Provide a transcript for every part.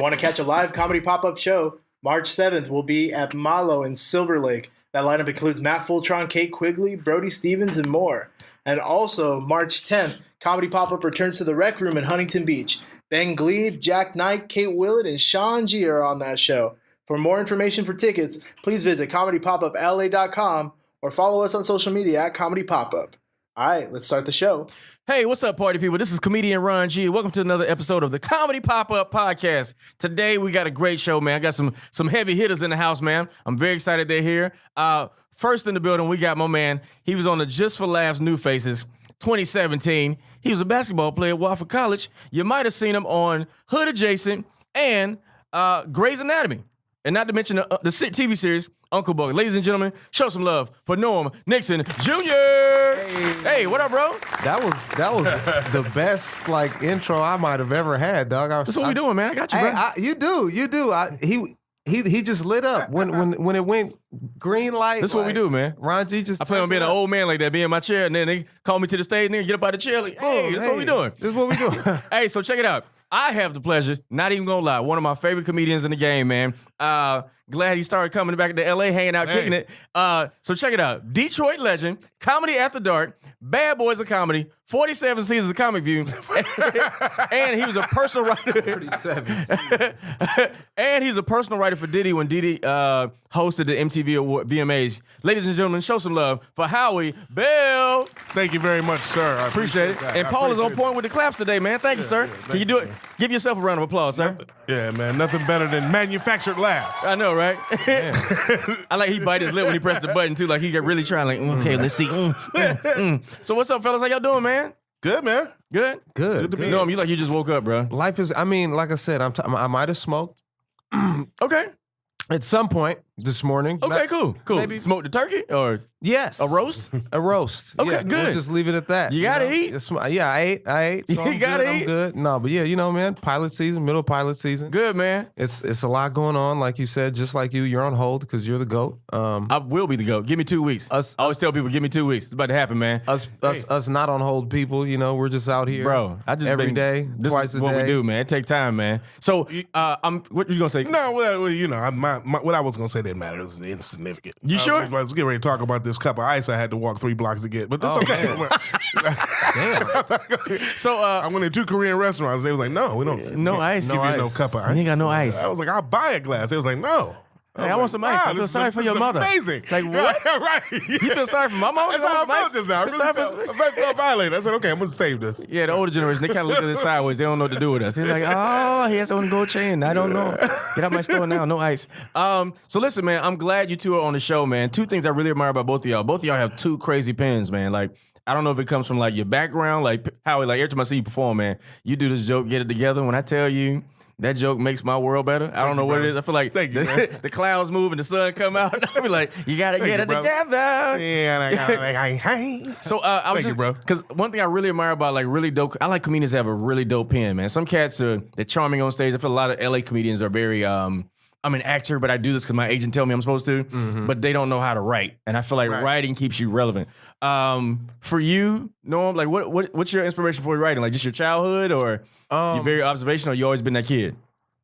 Want to catch a live comedy pop-up show? March 7th will be at Malo in Silver Lake. That lineup includes Matt Fultron, Kate Quigley, Brody Stevens, and more. And also, March 10th, Comedy Pop-Up returns to the Rec Room in Huntington Beach. Ben Glebe, Jack Knight, Kate Willett, and Sean G are on that show. For more information for tickets, please visit comedypopup.la.com or follow us on social media at Comedy Pop-Up. All right, let's start the show. Hey, what's up, party people? This is comedian Ron G. Welcome to another episode of the Comedy Pop-Up Podcast. Today, we got a great show, man. I got some heavy hitters in the house, man. I'm very excited they're here. First in the building, we got my man. He was on the Just for Laughs New Faces 2017. He was a basketball player at Wofford College. You might have seen him on Hood Adjacent and Grey's Anatomy. And not to mention the TV series, Uncle Buck. Ladies and gentlemen, show some love for Norm Nixon Jr. Hey, what up, bro? That was the best intro I might have ever had, dog. That's what we doing, man. I got you, bro. You do. He just lit up when it went green light. That's what we do, man. Ron G just. I plan on being an old man like that, be in my chair, and then they call me to the stage, and then get up out of the chair. Like, hey, that's what we doing. That's what we doing. Hey, so check it out. I have the pleasure, not even gonna lie, one of my favorite comedians in the game, man. Glad he started coming back to LA, hanging out, kicking it. So check it out. Detroit legend, Comedy After Dark, Bad Boys of Comedy, 47 seasons of Comic View, and he was a personal writer. 37 seasons. And he's a personal writer for Diddy when Diddy hosted the MTV Award, VMAs. Ladies and gentlemen, show some love for Howie Bell. Thank you very much, sir. I appreciate it. And Paul is on point with the claps today, man. Thank you, sir. Can you do it? Give yourself a round of applause, sir. Yeah, man. Nothing better than manufactured laughs. I know, right? I like he bite his lip when he pressed the button, too. Like he got really trying, okay, let's see. So what's up, fellas? How y'all doing, man? Good, man. Good? Good to be No, you like you just woke up, bro. Life is, like I said, I might have smoked Okay. at some point this morning. Okay, cool. Maybe. Smoked the turkey or Yes. a roast? A roast. Okay, yeah, good. We'll just leave it at that. You gotta eat. Yeah, I ate. So You I'm gotta good, eat. I'm good. No, but yeah, man, pilot season, middle pilot season. Good, man. It's a lot going on, like you said. Just like you're on hold because you're the GOAT. I will be the GOAT. Give me 2 weeks. I always tell people, give me 2 weeks. It's about to happen, man. Us not on hold people. We're just out here, Bro, I just every day, this twice is a what day. we do, man. It take time, man. So, what you gonna say? No, well, what I was going to say didn't matter. It was insignificant. You sure? I was getting ready to talk about this cup of ice I had to walk 3 blocks to get, but that's okay. Damn. So, I went to 2 Korean restaurants. They was like, no, we don't. No ice. Give No you ice. no cup of ice. You ain't got no ice. I was like, I'll buy a glass. They was like, no. Hey, I want some ice. I feel sorry for your mother. Amazing. Like, what? Right. You feel sorry for my mama? That's how I felt just now. I really felt violated. I said, okay, I'm going to save this. Yeah, the older generation, they kind of look at us sideways. They don't know what to do with us. They're like, oh, he has on gold chain. I don't know. Get out my store now. No ice. So listen, man, I'm glad you two are on the show, man. 2 things I really admire about both of y'all. Both of y'all have 2 crazy pens, man. Like, I don't know if it comes from, your background. Like, Howie, every time I see you perform, man, you do this joke, get it together. When I tell you, that joke makes my world better. I don't know what it is. I feel like the clouds move and the sun come out. I be like, you gotta get it together. Yeah, So I was Thank you, bro. Because one thing I really admire about really dope, I like comedians that have a really dope pen, man. Some cats they're charming on stage. I feel a lot of LA comedians are very I'm an actor, but I do this because my agent tell me I'm supposed to. Mm-hmm. But they don't know how to write, and I feel like writing keeps you relevant. For you, Norm, what's your inspiration for your writing? Like just your childhood, or you're very observational? Or you always been that kid?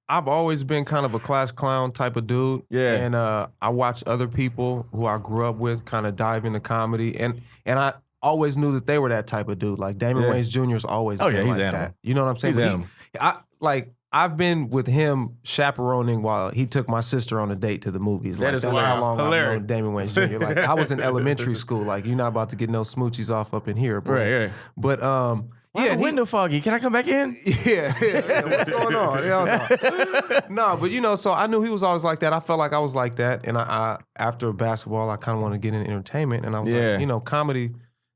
I've always been kind of a class clown type of dude. Yeah. And I watched other people who I grew up with kind of dive into comedy. And I always knew that they were that type of dude. Like Damon Wayans Jr.'s always been he's like animal. that. You know what I'm saying? He's But I've been with him chaperoning while he took my sister on a date to the movies. That is that's hilarious. how long Hilarious. I've known Damon Wayans Jr. Like I was in elementary school. Like you're not about to get no smoochies off up in here, bro. Right. But Why the window foggy? Can I come back in? Yeah. What's going on? Hell no. No, but so I knew he was always like that. I felt like I was like that, and I after basketball, I kind of wanted to get into entertainment, and I was like, comedy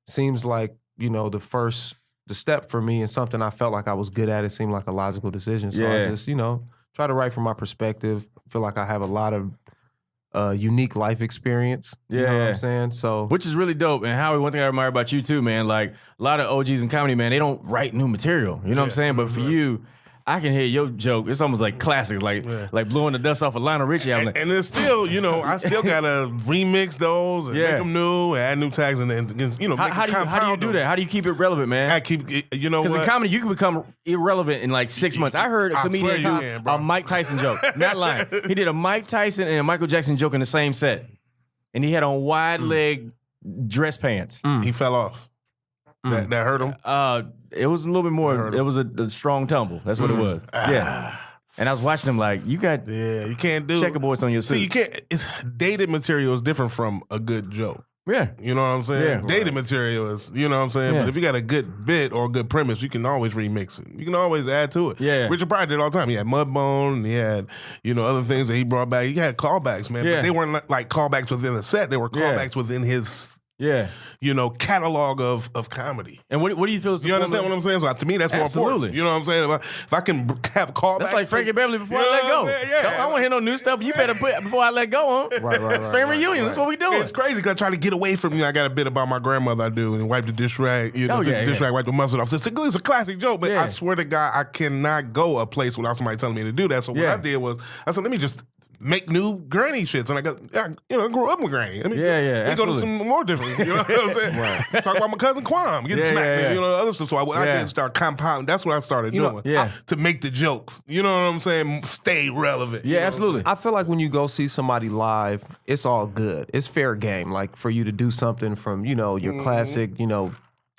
seems like the step for me, and something I felt like I was good at. It seemed like a logical decision, so I just try to write from my perspective. Feel like I have a lot of unique life experience. You know what I'm saying? So, which is really dope. And Howie, one thing I admire about you too, man, like a lot of OGs in comedy, man, they don't write new material. You know what I'm saying? But for you, I can hear your joke. It's almost like classics, like blowing the dust off of Lionel Richie. I'm like, And it's still, I still gotta remix those and make them new, and add new tags, and how do you do that? How do you keep it relevant, man? I keep, because in comedy you can become irrelevant in like 6 months. I heard a comedian do a Mike Tyson joke. Not lying. He did a Mike Tyson and a Michael Jackson joke in the same set, and he had on wide leg dress pants. He fell off. That hurt him. It was a little bit more. It was a strong tumble. That's what it was. Yeah. And I was watching him like, you got you can't do checkerboards on your suit. See, you can't. It's dated material is different from a good joke. Yeah. You know what I'm saying? Yeah. Dated material is, you know what I'm saying? Yeah. But if you got a good bit or a good premise, you can always remix it. You can always add to it. Yeah. Richard Pryor did it all the time. He had Mudbone, and he had, other things that he brought back. He had callbacks, man. Yeah. But they weren't like callbacks within the set. They were callbacks within his catalog of comedy. And what do you feel is the You understand what I'm saying? So to me, that's more important. You know what I'm saying? If I can have callbacks. That's like Frankie Beverly before I let go. Yeah. I don't want to hear no new stuff. You better put before I let go on. Right. It's family reunion. That's what we doing. It's crazy because I try to get away from I got a bit about my grandmother I do and wipe the dish rag, take the dish rag, wipe the mustard off. So it's a classic joke, but I swear to God, I cannot go a place without somebody telling me to do that. So what I did was, I said, let me just make new granny shits. And I grew up with granny. I mean, we go to some more different, you know what I'm saying? Talk about my cousin Quam, getting smacked, other stuff. So I did start compounding. That's what I started doing. To make the jokes, you know what I'm saying, stay relevant. Yeah, absolutely. I feel like when you go see somebody live, it's all good. It's fair game. Like for you to do something from, your classic,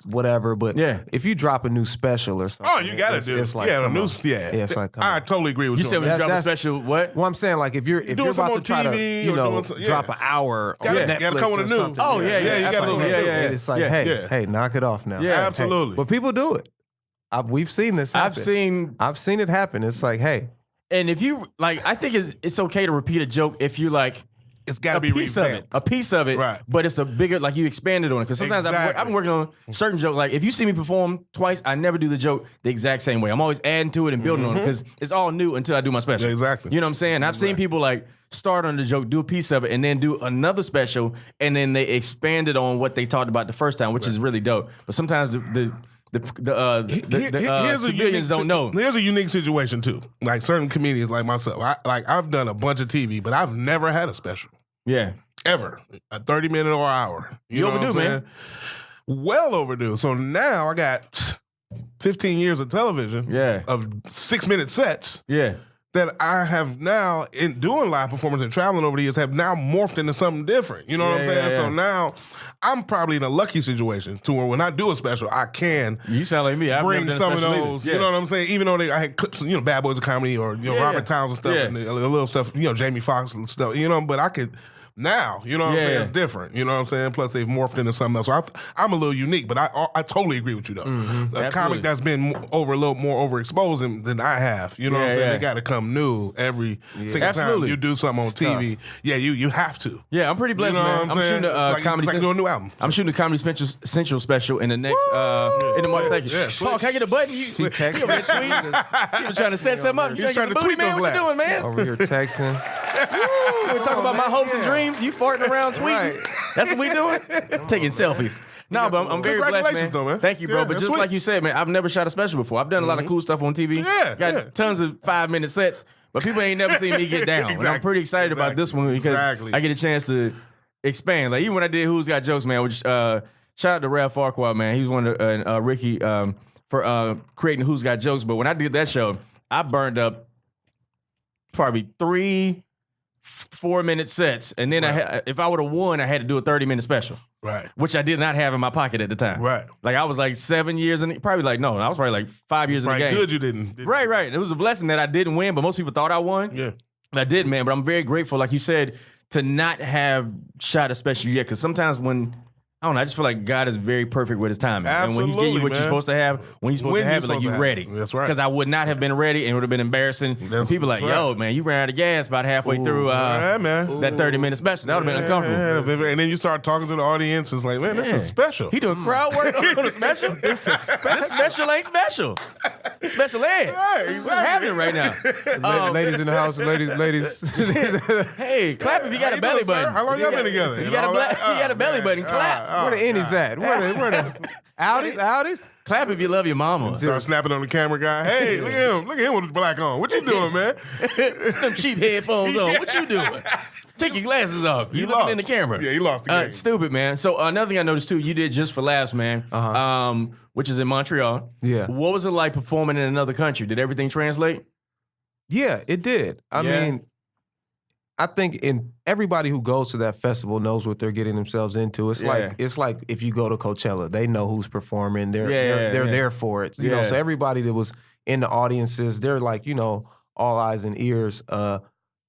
whatever. But if you drop a new special or something, you gotta do. It's like, it's like, I totally agree with you. You said when you drop a special, what? Well, I'm saying like if you're about to try to drop an hour, gotta come with a new. Oh yeah, you gotta. It's like, hey, knock it off now. Yeah, absolutely. But people do it. We've seen this happen. I've seen it happen. It's like, hey. And if you like, I think it's okay to repeat a joke if you like. It's got to be revamped. A piece of it, right? But it's a bigger, like you expanded on it. Because sometimes I've been working on certain jokes. Like if you see me perform twice, I never do the joke the exact same way. I'm always adding to it and building on it because it's all new until I do my special. Yeah, exactly. You know what I'm saying? I've seen people like start on the joke, do a piece of it, and then do another special, and then they expanded on what they talked about the first time, which is really dope. But sometimes the civilians don't know. Here's a unique situation too. Like certain comedians like myself, I've done a bunch of TV, but I've never had a special. Yeah. Ever. A 30-minute or hour. You know overdue, what I'm saying? Man. Well overdue. So now I got 15 years of television of 6-minute sets. Yeah. That I have now, in doing live performance and traveling over the years, have now morphed into something different. You know what I'm saying? So now I'm probably in a lucky situation to where when I do a special, I can you sound like me. I've bring some of those. You know what I'm saying? Even though I had clips, Bad Boys of Comedy or Robert Towns and stuff, and a little stuff, Jamie Foxx and stuff. But I could. Now, you know what I'm saying? It's different. You know what I'm saying? Plus, they've morphed into something else. So I'm a little unique, but I totally agree with you, though. A comic that's been a little more overexposed than I have. You know what I'm saying? They got to come new every single time you do something on TV. Yeah, you have to. Yeah, I'm pretty blessed, man. I'm shooting a Comedy Central. Doing a new album. I'm shooting a Comedy Central special in the next in the month. Thank you. Paul, can I get a button? You over there tweeting? You were trying to set something up. He's trying to tweet man. those What you doing, man? Over here texting. We're talking about my hopes and dreams. You farting around tweeting. Right. That's what we doing? Taking selfies. No, but I'm very blessed, man. Though, man. Thank you, bro. But just like you said, man, I've never shot a special before. I've done a lot of cool stuff on TV. Got tons of 5-minute sets, but people ain't never seen me get down. And I'm pretty excited about this one because I get a chance to expand. Like even when I did Who's Got Jokes, man, which shout out to Ralph Farquhar, man. He was one of Ricky for creating Who's Got Jokes. But when I did that show, I burned up probably 3 4-minute sets, and then if I would have won, I had to do a 30-minute special. Right. Which I did not have in my pocket at the time. Right. Like I was like 7 years in, I was probably like 5 years in the game. Good you didn't. Right. It was a blessing that I didn't win, but most people thought I won. Yeah. I didn't, man. But I'm very grateful, like you said, to not have shot a special yet. Because sometimes when I don't know. I just feel like God is very perfect with his timing. Absolutely, and when he give you what man. you're supposed to have, when you're supposed to have it, like you're ready. That's right. Because I would not have been ready, and it would have been embarrassing. And people like, yo, man, you ran out of gas about halfway through that 30-minute special. That would have been uncomfortable. And then you start talking to the audience. It's like, man, this is special. He doing crowd work on a special? This special ain't special. Special ed. Right, What's exactly. happening right now? Ladies in the house, ladies. Hey, clap if you got a belly button. How long y'all been together? You got a belly button. Clap. Where the innies at? Where the outies? Clap if you love your mama. Start snapping on the camera guy. Hey, look at him. Look at him with the black on. What you doing, man? Them cheap headphones on. What you doing? Take your glasses off. You looking lost. in the camera. Yeah, he lost the game. Stupid, man. So another thing I noticed too, you did Just for Laughs, man. Which is in Montreal. Yeah. What was it like performing in another country? Did everything translate? Yeah, it did. I mean, I think everybody who goes to that festival knows what they're getting themselves into. It's like if you go to Coachella, they know who's performing. They're there for it. You know, so everybody that was in the audiences, they're like, you know, all eyes and ears.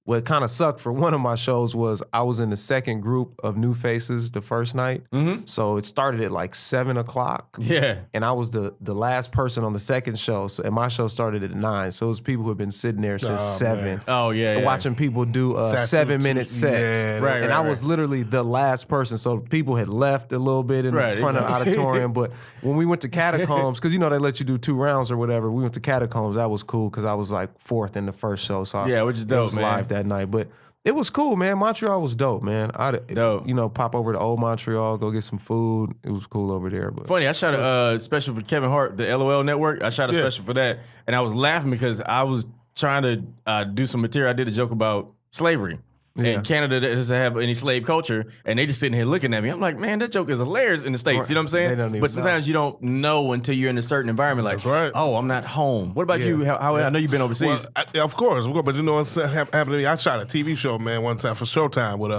What kind of sucked for one of my shows was I was in the second group of new faces the first night. Mm-hmm. So it started at like 7:00. Yeah. And I was the last person on the second show. So, and my show started at 9. So it was people who had been sitting there since 7. Man. Oh, yeah. Watching people do 7-minute sets. Right, and I was literally the last person. So people had left a little bit in front of the auditorium. But when we went to Catacombs, because you know they let you do 2 rounds or whatever, we went to Catacombs. That was cool because I was like 4th in the first show. So which is dope, was man. live that night. But it was cool, man. Montreal was dope, man. Dope. You know, pop over to old Montreal, go get some food. It was cool over there. But Funny, I shot a special for Kevin Hart, the LOL Network. I shot a special for that, and I was laughing because I was trying to do some material. I did a joke about slavery. And Canada doesn't have any slave culture, and they just sitting here looking at me. I'm like, man, that joke is hilarious in the States. You know what I'm saying? They don't even but sometimes you don't know until you're in a certain environment. Like, That's right. oh, I'm not home. What about you? How I know you've been overseas. Well, of course, but you know what's happened to me? I shot a TV show, man, one time for Showtime with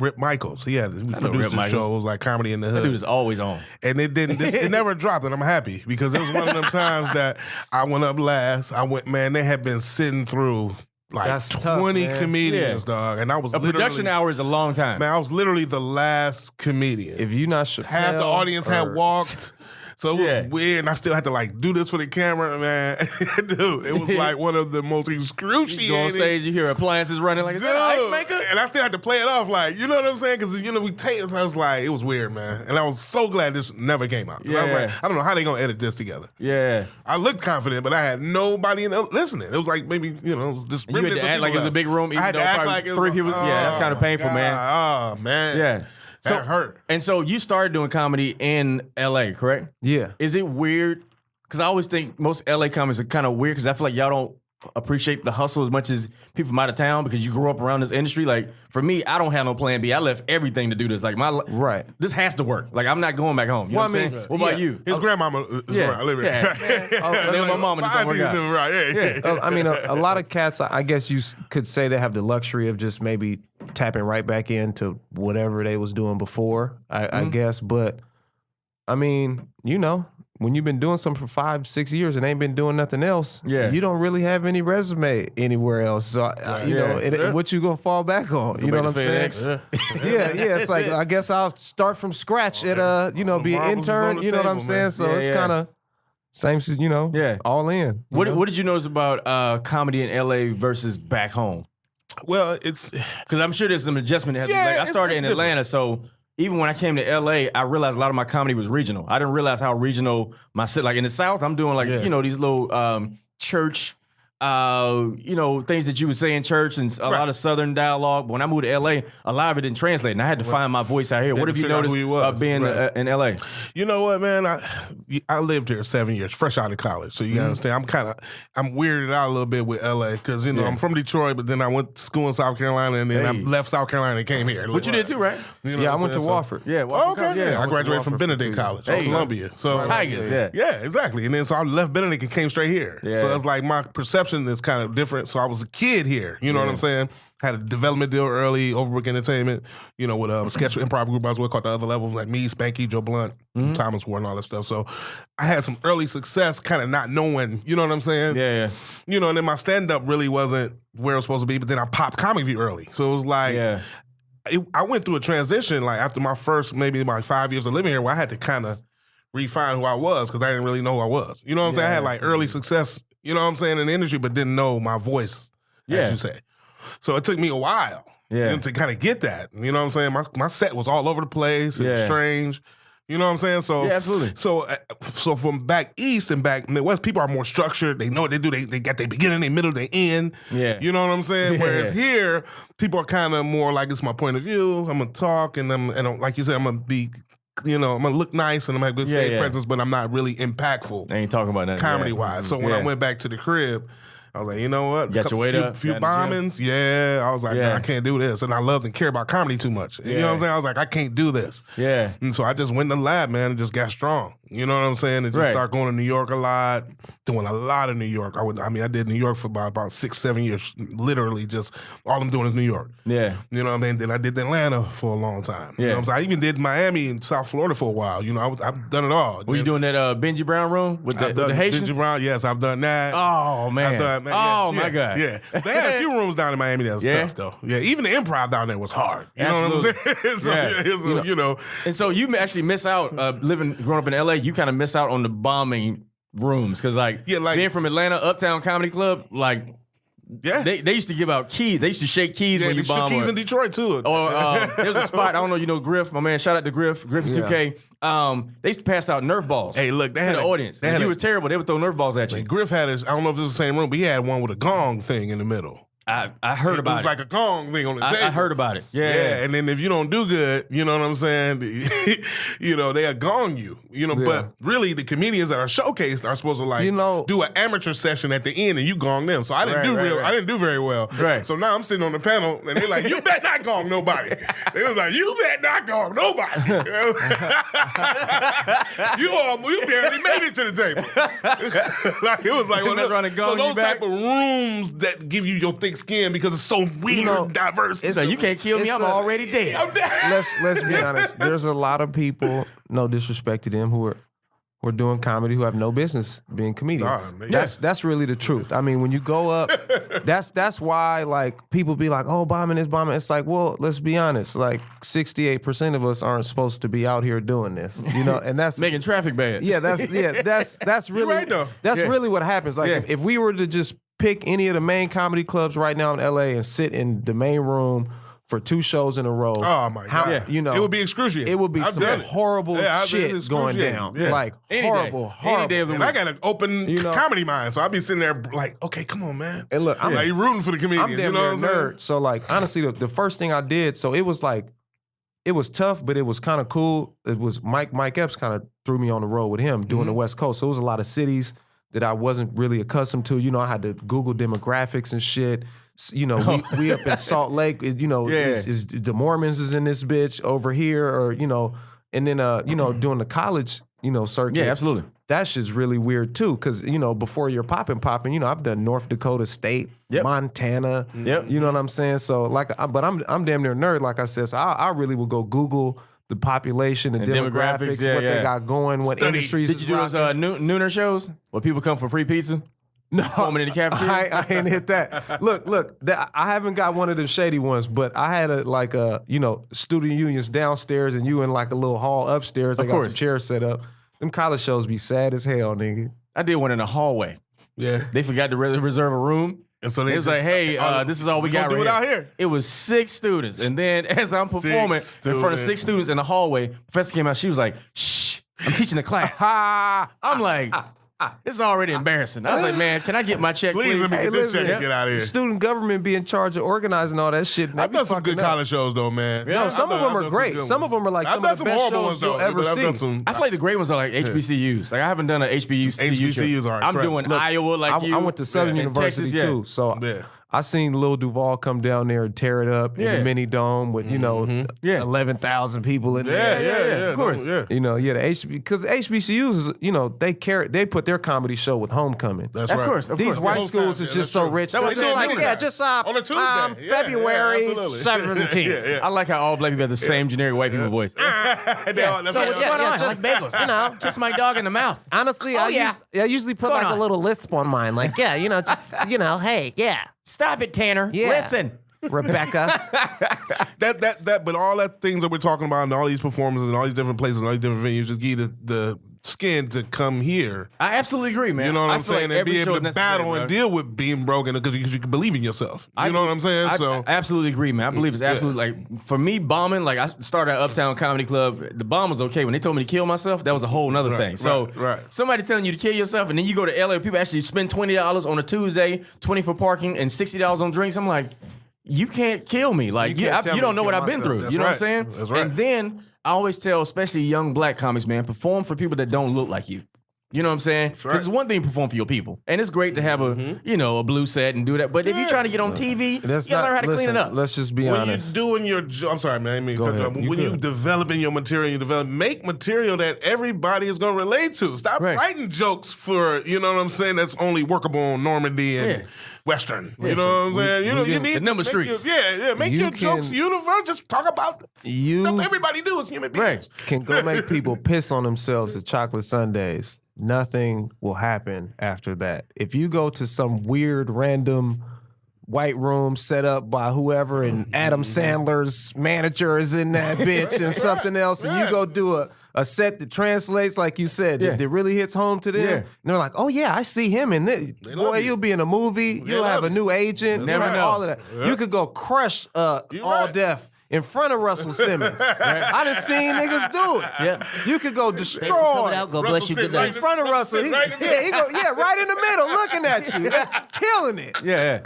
Rip Michaels. He produced a show. It was like Comedy in the Hood. That dude is always on. And it didn't. It never dropped, and I'm happy because it was one of them times that I went up last. Man, they had been sitting through like That's 20 tough, man. comedians, dog, and I was A production hour is a long time. Man, I was literally the last comedian. if you're not sure, Half the audience had walked. So it was weird, and I still had to like do this for the camera, man. Dude, it was like one of the most excruciating. You go on stage, you hear appliances running like, is that an ice maker? And I still had to play it off like, you know what I'm saying? Because, you know, we take it. So I was like, it was weird, man. And I was so glad this never came out. I was like, I don't know how they going to edit this together. Yeah. I looked confident, but I had nobody listening. It was like maybe, you know, it was just You had to act like it was a big room, even I had though to act probably like it was 3 people. Yeah, that's kind of painful, man. Oh, man. Yeah. That hurt. And so you started doing comedy in LA, correct? Yeah. Is it weird? Because I always think most LA comics are kind of weird because I feel like y'all don't appreciate the hustle as much as people from out of town because you grew up around this industry. Like for me, I don't have no plan B. I left everything to do this. Like this has to work. Like I'm not going back home. You know what I'm saying? What about you? His grandmama is right. I live here. My mama just don't work out. Right. Yeah. I mean, a lot of cats, I guess you could say they have the luxury of just maybe tapping right back into whatever they was doing before, I guess. But, I mean, you know, when you've been doing something for 5-6 years and ain't been doing nothing else, you don't really have any resume anywhere else. So, you know, what you going to fall back on? You know what I'm saying? Yeah. It's like, I guess I'll start from scratch at, you know, be an intern. You know what I'm saying? So it's kind of same, you know, all in. What did you notice about comedy in LA versus back home? Well, it's because I'm sure there's some adjustment. Like I started in Atlanta, so even when I came to LA, I realized a lot of my comedy was regional. I didn't realize how regional my city. Like in the South, I'm doing like you know these little church. You know, things that you would say in church and a lot of Southern dialogue. But when I moved to LA, a lot of it didn't translate, and I had to find my voice out here. What have you noticed being in LA? You know what, man? I lived here 7 years, fresh out of college. So you understand, I'm weirded out a little bit with LA because you know I'm from Detroit, but then I went to school in South Carolina, and then I left South Carolina and came here. But you did too, right? You know I went to Wofford. Yeah. Wofford, I graduated from Benedict College, Columbia. So Tigers, yeah, exactly. And then so I left Benedict and came straight here. Yeah. So it's like my perception is kind of different. So I was a kid here, you know what I'm saying? Had a development deal early, Overbrook Entertainment, you know, with a sketch improv group I was with called The Other Levels, like me, Spanky, Joe Blunt, Thomas Ward, and all that stuff. So I had some early success, kind of not knowing, you know what I'm saying? Yeah. You know, and then my stand-up really wasn't where it was supposed to be, but then I popped Comic View early. So it was like, I went through a transition, like after my first, maybe about 5 years of living here, where I had to kind of refine who I was because I didn't really know who I was. You know what I'm saying? I had like early success, you know what I'm saying, in the industry, but didn't know my voice, as you say. So it took me a while to kind of get that. You know what I'm saying? My set was all over the place. It was strange. You know what I'm saying? So Yeah, absolutely. So from back east and back Midwest, people are more structured. They know what they do. They got their beginning, their middle, their end. Yeah. You know what I'm saying? Yeah. Whereas here, people are kind of more like, it's my point of view. I'm gonna talk, and I'm like you said, I'm gonna be. I'm gonna look nice and I'm gonna have good stage presence, but I'm not really impactful. They ain't talking about that comedy wise. So when I went back to the crib, I was like, you know what? Got your weight up. Few bombings. Yeah. I was like, nah, I can't do this. And I loved and care about comedy too much. You know what I'm saying? I was like, I can't do this. Yeah. And so I just went in the lab, man, and just got strong. You know what I'm saying? And just start going to New York a lot, doing a lot of New York. I did New York for about 6-7 years. Literally just all I'm doing is New York. Yeah. You know what I mean? Then I did Atlanta for a long time. Yeah. You know what I'm saying? I even did Miami and South Florida for a while. You know, I've done it all. Were you doing that Benji Brown room with the Haitians? Benji Brown, yes, I've done that. Oh, man. I've done, My God. Yeah. They had a few rooms down in Miami that was tough, though. Yeah, even the improv down there was hard. You know what I'm saying? You know. And so you actually miss out, growing up in LA, you kind of miss out on the bombing rooms. Because, being from Atlanta, Uptown Comedy Club, they used to give out keys. They used to shake keys when you bomb. Keys in Detroit, too. Or there's a spot, I don't know, you know Griff, my man, shout out to Griffy 2K. They used to pass out Nerf balls. Hey, look, they to had the audience. If you was terrible, they would throw Nerf balls at you. Griff had his, I don't know if this is the same room, but he had one with a gong thing in the middle. I heard about it. It was like a gong thing on the table. I heard about it. Yeah. And then if you don't do good, you know what I'm saying? They'll gong you. But really the comedians that are showcased are supposed to do an amateur session at the end and you gong them. So I didn't I didn't do very well. Right. So now I'm sitting on the panel and they're like, you bet not gong nobody. They was like, you bet not gong nobody. you barely made it to the table. It was like, so those type of rooms that give you your thick skin because it's so weird, diverse. It's like, you can't kill me, I'm already dead. I'm dead. Let's be honest. There's a lot of people, no disrespect to them, who are doing comedy who have no business being comedians. That's really the truth. I mean, when you go up, that's why people be like, oh, bombing is bombing. It's like, well, let's be honest. 68% of us aren't supposed to be out here doing this, and that's making traffic bad. That's really right, though. That's really what happens. If we were to just pick any of the main comedy clubs right now in LA and sit in the main room for 2 shows in a row. Oh my God. It would be excruciating. It would be some horrible shit going down. Yeah. Horrible. Any day of the week. And I got an open comedy mind, so I'd be sitting there like, okay, come on, man. And look, I'm rooting for the comedians. I'm damn near a nerd. So honestly, the first thing I did, so it was it was tough, but it was kind of cool. It was Mike Epps kind of threw me on the road with him doing the West Coast. So it was a lot of cities that I wasn't really accustomed to. I had to Google demographics and shit. We up in Salt Lake. Is the Mormons is in this bitch over here, or and then doing the college circuit. Yeah, absolutely. That shit's really weird too, because before you're popping, I've done North Dakota State, Montana. Yep. You know what I'm saying? So but I'm damn near a nerd, like I said. So I really will go Google the population, the demographics, what they got going, what industries. Did you do those nooner shows where people come for free pizza? No, in the cafeteria. I ain't hit that. Look, I haven't got one of them shady ones, but I had a student unions downstairs and you in a little hall upstairs. They got some chairs set up. Them college shows be sad as hell, nigga. I did one in the hallway. Yeah, they forgot to reserve a room. And so it was like, hey, this is all we got right here. Out here. It was 6 students. And then as I'm performing in front of 6 students in the hallway, professor came out, she was like, shh, I'm teaching the class. I'm like, it's already embarrassing. I was like, man, can I get my check, please? Let me get this check and get out of here. Student government be in charge of organizing all that shit. I've done some good college shows, though, man. No, some of them are great. Some of them are some of the best shows you'll ever see. I feel like the great ones are like HBCUs. I haven't done an HBCU show. I'm doing Iowa you. I went to Southern University, too. So I seen Lil Duval come down there and tear it up in the mini dome with 11,000 people in there. Yeah, of course. The HBCUs, because HBCUs, they put their comedy show with Homecoming. That's right. Of course. These white schools is just so rich. Just on a Tuesday, February 17th. I like how all black people have the same generic white people voice. So what's going on? Just bagels. Kiss my dog in the mouth. Honestly, I usually put a little lisp on mine, hey, yeah. Stop it, Tanner. Yeah. Listen. Rebecca. But all that things that we're talking about and all these performances and all these different places and all these different venues just give you the skin to come here. I absolutely agree, man. You know what I'm feel saying? like And be every show able is to necessary, battle and bro. deal with being broken because you can believe in yourself. You know what I'm saying? I absolutely agree, man. I believe it's absolutely like for me bombing. Like I started at Uptown Comedy Club. The bomb was okay. When they told me to kill myself, that was a whole nother thing. So somebody telling you to kill yourself, and then you go to LA, people actually spend $20 on a Tuesday, $20 for parking, and $60 on drinks. I'm like, you can't kill me. Like you don't know what I've been through. You know what I'm saying? That's right. And then I always tell, especially young black comics, man, perform for people that don't look like you. You know what I'm saying? Because it's one thing to perform for your people, and it's great to have a blue set and do that. But if you're trying to get on TV, you gotta learn how to clean it up. Let's just be honest. When you're doing your job, I'm sorry, man. I mean, when you developing your material, make material that everybody is gonna relate to. Stop writing jokes for what I'm saying. That's only workable on Normandy and Western. You know what I'm saying? You need the number streets. Make your jokes universal. Just talk about stuff everybody do as human beings. Can go make people piss on themselves at chocolate sundaes. Nothing will happen after that. If you go to some weird random white room set up by whoever and Adam Sandler's manager is in that bitch and something else, and you go do a set that translates, like you said, that really hits home to them, and they're like, oh yeah, I see him in this. Boy, you'll be in a movie, you'll have a new agent, Never know. all of that. You could go crush All Deaf in front of Russell Simmons. I done seen niggas do it. Yeah. You could go destroy God bless you. Good night. in front of Russell. He go right in the middle, looking at you, killing it. Yeah.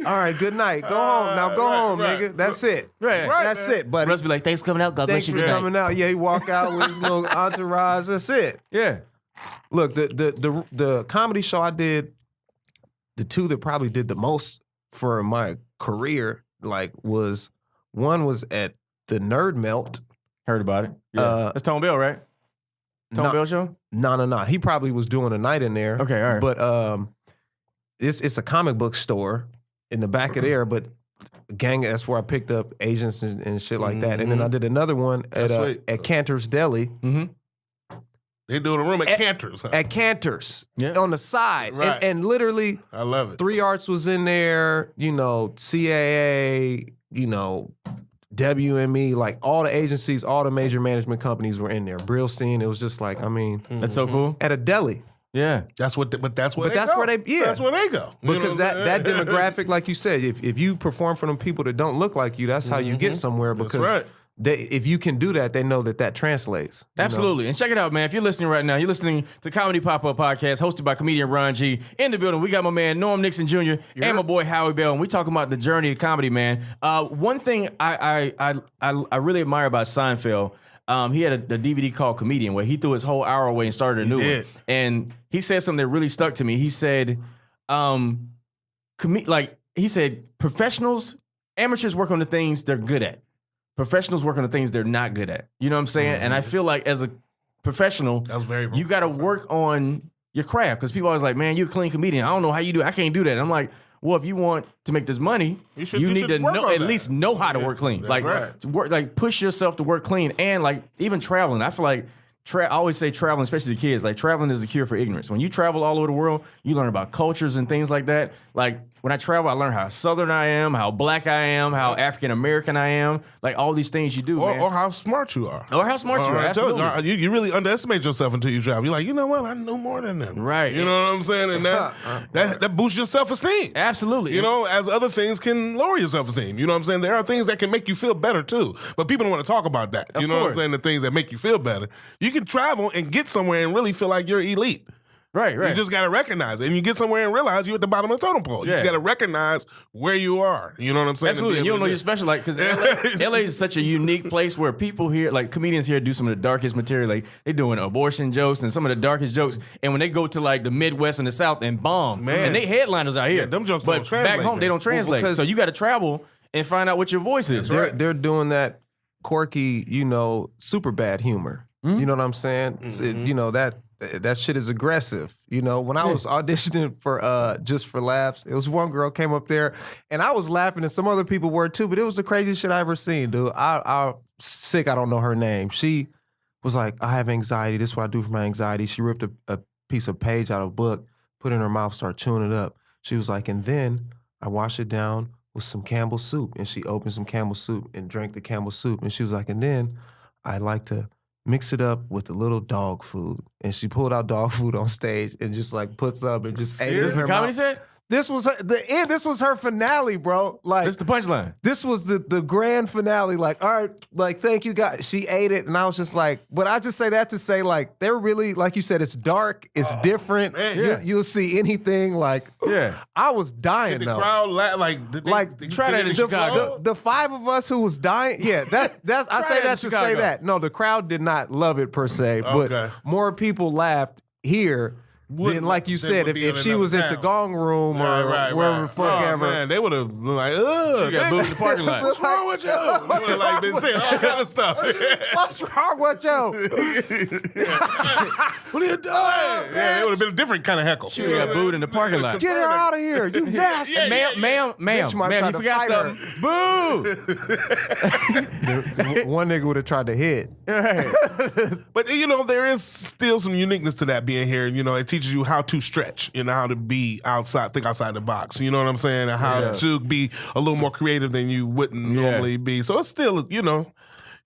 All right, good night. Go home now. Go home, nigga. That's it. Right. That's it, buddy. Russ be like, thanks for coming out. God Thanks bless you. for Good night. coming out. Yeah, he walk out with his little entourage. That's it. Yeah. Look, the comedy show I did, the two that probably did the most for my career, one was at the Nerd Melt. Heard about it. Yeah. That's Tone Bell, right? Tone Bell show? No. He probably was doing a night in there. Okay, all right. But it's a comic book store in the back of there, but gang, that's where I picked up agents and shit like that. And then I did another one at Cantor's Deli. Mm-hmm. They do a room at Cantor's. Huh? At Cantor's, on the side. Right. And literally, I love it. 3 Arts was in there, CAA, WME, like all the agencies, all the major management companies were in there. Brillstein, it was just like, That's so cool. at a deli. Yeah. That's where they That's go. where they That's where they go. Because that demographic, like you said, if you perform for them people that don't look like you, that's how you get somewhere. Because if you can do that, they know that translates. Absolutely. And check it out, man. If you're listening right now, you're listening to Comedy Pop-Up Podcast, hosted by comedian Ron G. In the building, we got my man Nixon Jr. and my boy Howie Bell, and we talking about the journey of comedy, man. One thing I really admire about Seinfeld, he had a DVD called Comedian where he threw his whole hour away and started a new one. And he said something that really stuck to me. He said, professionals, amateurs work on the things they're good at. Professionals work on the things they're not good at. You know what I'm saying? And I feel like as a professional, you got to work on your craft because people always like, man, you're a clean comedian. I don't know how you do it. I can't do that. And I'm like, well, if you want to make this money, you need to know, at least know how to work clean. Like push yourself to work clean, and like even traveling. I feel like I always say traveling, especially to kids, like traveling is the cure for ignorance. When you travel all over the world, you learn about cultures and things like that. Like when I travel, I learn how Southern I am, how black I am, how African American I am, like all these things you do, man. Or how smart you are. Or how smart you are, absolutely. You really underestimate yourself until you travel. You're like, you know what? I know more than them. Right. You know what I'm saying? And that boosts your self-esteem. Absolutely. As other things can lower your self-esteem. You know what I'm saying? There are things that can make you feel better too. But people don't want to talk about that. You know what I'm saying? The things that make you feel better. You can travel and get somewhere and really feel like you're elite. Right. You just got to recognize it. And you get somewhere and realize you're at the bottom of the totem pole. You just got to recognize where you are. You know what I'm saying? Absolutely. You don't know you're special. Like, because LA is such a unique place where people here, like comedians here, do some of the darkest material. Like, they're doing abortion jokes and some of the darkest jokes. And when they go to like the Midwest and the South and bomb, and they headliners out here. Yeah, them jokes but don't translate. back home, they don't translate. So you got to travel and find out what your voice is. They're doing that quirky, super bad humor. You know what I'm saying? That shit is aggressive. When I was auditioning for Just for Laughs, it was one girl came up there and I was laughing and some other people were too, but it was the craziest shit I ever seen, dude. I sick, I don't know her name. She was like, I have anxiety. This is what I do for my anxiety. She ripped a piece of page out of a book, put it in her mouth, started chewing it up. She was like, and then I wash it down with some Campbell soup. And she opened some Campbell soup and drank the Campbell soup. And she was like, and then I like to mix it up with a little dog food. And she pulled out dog food on stage and just like puts up and just ate it. This is a comedy set? This was the end. This was her finale, bro. Like This is the punchline. this was the grand finale. Like, all right, like thank you guys. She ate it, and I was just like, but I just say that to say like they're really like you said, it's dark, it's different. man. You'll see anything. Like, I was dying The though. crowd Try that in Chicago. The five of us who was dying, that's I say it in that to say Chicago. that. No, the crowd did not love it per se, Okay. but more people laughed here than like you than said. would be If in she another was at the town. gong room or wherever the fuck ever. Man, they would have been like, ugh. She got booed in the parking lot. What's wrong with you? They would have like been saying all kind of stuff. What's wrong with you? What are you doing? Yeah, it would have been a different kind of heckle. She got booed in the parking lot. Get her out of here, you nasty. Ma'am, Bitch might try you to forgot fight her. something. Boo! One nigga would have tried to hit. But you know, there is still some uniqueness to that being here. You know, it teaches you how to stretch, you know, how to be outside, think outside the box. You know what I'm saying? And how to be a little more creative than you wouldn't normally be. So it's still, you know,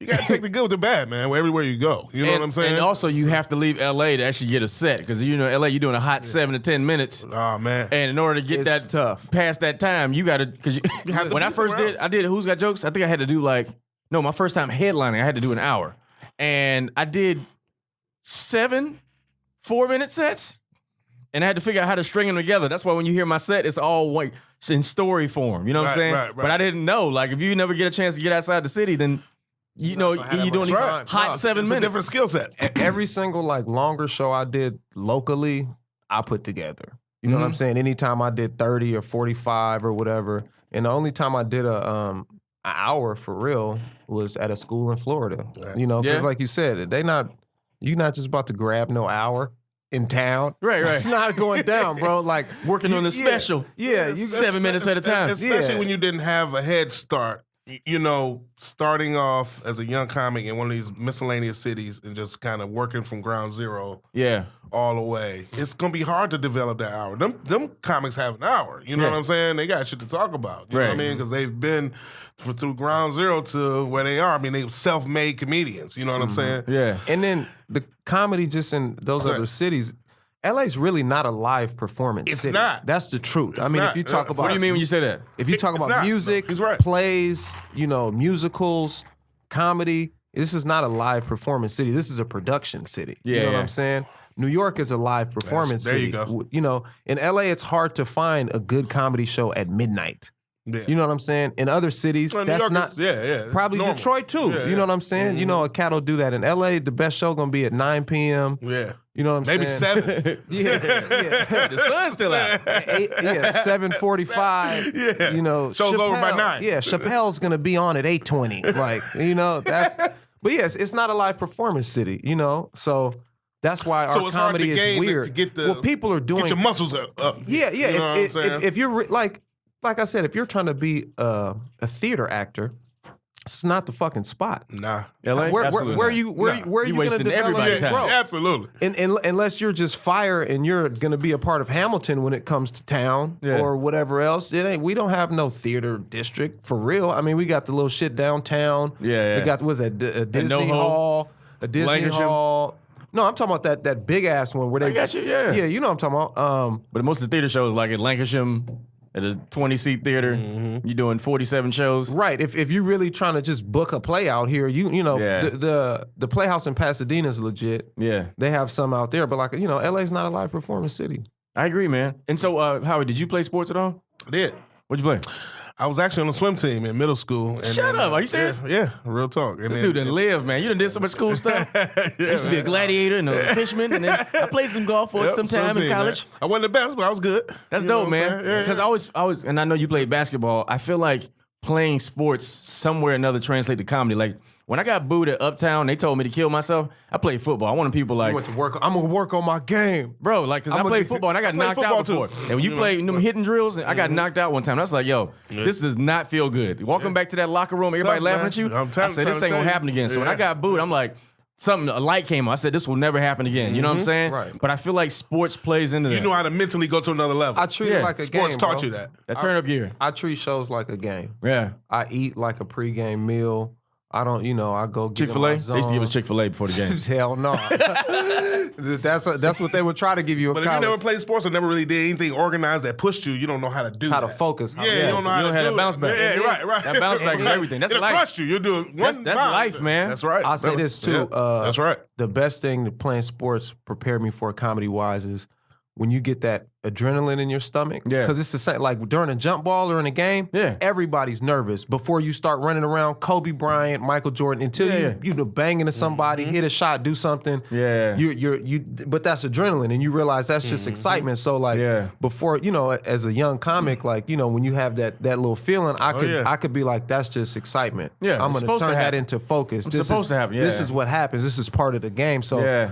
you gotta take the good with the bad, man. Everywhere you go, you know what I'm saying? And also, you have to leave LA to actually get a set because you know LA, you're doing a hot 7 to 10 minutes. Oh man, And in order to get It's that tough. past that time, you got to because have to when be I first somewhere did, else. I did Who's Got Jokes. I think I had to do my first time headlining, I had to do an hour, and I did 7 4-minute sets, and I had to figure out how to string them together. That's why when you hear my set, it's all like it's in story form. You know what I'm saying? Right. But I didn't know. Like if you never get a chance to get outside the city, then you know gonna have you're that doing these much time. hot No, 7 it's a minutes. different skill set. Every single like longer show I did locally, I put together. You know what I'm saying? Anytime I did 30 or 45 or whatever, and the only time I did an hour for real was at a school in Florida. Right. You know, because Yeah. like you said, you're not just about to grab no hour in town. Right. It's not going down, bro. Like Working on the special. Yeah, you 7 minutes at a time. Especially Yeah. when you didn't have a head start. You know, starting off as a young comic in one of these miscellaneous cities and just kind of working from ground zero Yeah. all the way. It's gonna be hard to develop that hour. Them comics have an hour. You know what I'm saying? They got shit to talk about. You know what I mean? Because they've been through ground zero to where they are. I mean, they self-made comedians. You know what I'm saying? Yeah. And then the comedy just in those other cities, LA's really not a live performance It's city. not. That's the truth. I It's mean, not. if you talk What about What do you mean when you say that? If you talk It's about not. music, He's right. plays, you know, musicals, comedy, this is not a live performance city. This is a production city. You know what I'm saying? New York is a live performance there city. you go. You know, in LA, it's hard to find a good comedy show at midnight. Yeah. You know what I'm saying? In other cities, Well, New that's York not. is- it's Probably normal. Detroit too. Yeah, you know what I'm saying? You know, a cat will do that. In LA, the best show gonna be at 9 p.m. Yeah. You know what I'm Maybe saying? 7. Yeah, The sun's still out. 7:45. Yeah. You know, Show's over by 9. Yeah, Chappelle's gonna be on at 8:20. Like, you know, that's. But yes, it's not a live performance city. You know, so that's why So our it's hard to comedy is gain weird. to get the well, people are doing. Get your muscles up. Yeah. You know what I'm saying? If you're like I said, if you're trying to be a theater actor, it's not the fucking spot. Nah. LA? Where Absolutely are not. you? Where You are you going to wasting develop? everybody's time. Bro, Absolutely. unless you're just fire and you're going to be a part of Hamilton when it comes to town or whatever else, it ain't. We don't have no theater district for real. I mean, we got the little shit downtown. Yeah. We got a Disney NoHo, Hall, a Disney Lankershim. Hall. No, I'm talking about that big ass one where they. I got you, yeah. Yeah, you know what I'm talking about. But most of the theater shows, like at Lancashire, at a 20-seat theater, you're doing 47 shows. Right. If you're really trying to just book a play out here, you know, Yeah. the Playhouse in Pasadena is legit. Yeah. They have some out there, but like, you know, LA's not a live performance city. I agree, man. And so, Howie, did you play sports at all? I did. What'd you play? I was actually on the swim team in middle school. And Shut up. Are you serious? Yeah, real talk. And This dude done live, man. You done did so much cool stuff. I used to be a gladiator and a fisherman, and then I played some golf for some time in college. Man. I wasn't the best, but I was good. That's You know dope, what I'm man. saying? Because I always, and I know you played basketball. I feel like playing sports somewhere or another translate to comedy. Like when I got booed at Uptown, they told me to kill myself. I played football. I wanted people like, I went to work. I'm gonna work on my game. bro, like, cause I played football and I got knocked out before. too. And when you play them hitting drills, and I got knocked out one time. I was like, yo, this does not feel good. Walking back to that locker room, everybody tough, laughing man. at you. I'm I trying said, to this ain't tell gonna you. happen again. So when I Yeah. got booed, I'm like, a light came on. I said, this will never happen again. You know what I'm saying? Right. But I feel like sports plays into that. You know how to mentally go to another level. I treat it Yeah. like a Sports game. taught bro. you that. that turn up gear. I treat shows like a game. Yeah. I eat like a pregame meal. I don't, I go get Chick-fil-A? in my They zone. used to give us Chick-fil-A before the game. Hell no. That's what they would try to give you. But if you never played sports or never really did anything organized that pushed you don't know how to do how that. to focus. Yeah, you don't know how to do that bounce back. Yeah, right. That bounce back is everything. That's It'll life. crush you. You'll do it one That's bounce. life, man. That's right. I'll say this too. That's right. The best thing that playing sports prepared me for comedy-wise is when you get that adrenaline in your stomach. Yeah. Because it's the same, like during a jump ball or in a game, everybody's nervous. Before you start running around, Kobe Bryant, Michael Jordan, until you bang into somebody, hit a shot, do something. Yeah. But that's adrenaline, and you realize that's just excitement. So before, as a young comic, like, when you have that little feeling, I could be like, that's just excitement. Yeah, I'm gonna turn that into focus. It's supposed to happen. This is what happens. This is part of the game. So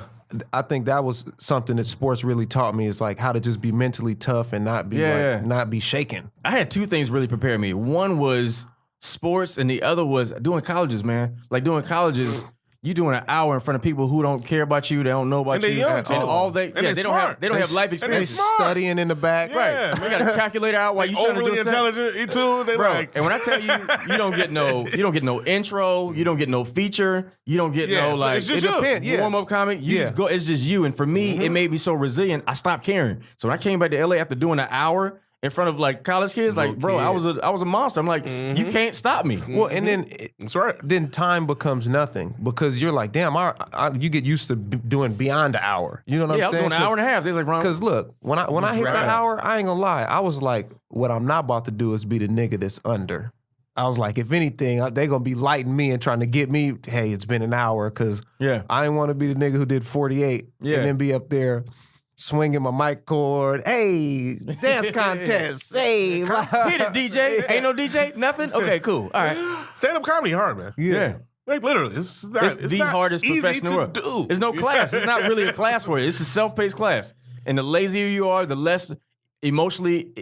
I think that was something that sports really taught me, is like how to just be mentally tough and not be not be shaken. I had two things really prepare me. One was sports, and the other was doing colleges, man. Like doing colleges, you doing an hour in front of people who don't care about you, they don't know about and you, young and too. all they don't have life experience. Studying in the back, Right? You got a calculator out while you trying to do overly intelligent too. They Bro, like, and when I tell you, you don't get no intro, you don't get no feature, you don't get no like it's just warm up comic. You just go. It's just you. And for me, it made me so resilient. I stopped caring. So when I came back to LA after doing an hour in front of like college kids, like bro, I was a monster. I'm like, you can't stop me. Well, and then that's right. Then time becomes nothing because you're like, damn, you get used to doing beyond an hour. You know what I'm saying? I was doing an hour and a half. They're like, Ron, because look, when I hit that hour, I ain't gonna lie, I was like, what I'm not about to do is be the nigga that's under. I was like, if anything, they gonna be lighting me and trying to get me. Hey, it's been an hour, because I didn't want to be the nigga who did 48 and then be up there swinging my mic cord. Hey, dance contest. Hey, hit it, DJ. Ain't no DJ? Nothing? Okay, cool. All right. Stand-up comedy hard, man. Yeah. Like literally, it's the not hardest easy profession in the world. do. There's no class. It's not really a class for you. It's a self-paced class. And the lazier you are, the less emotionally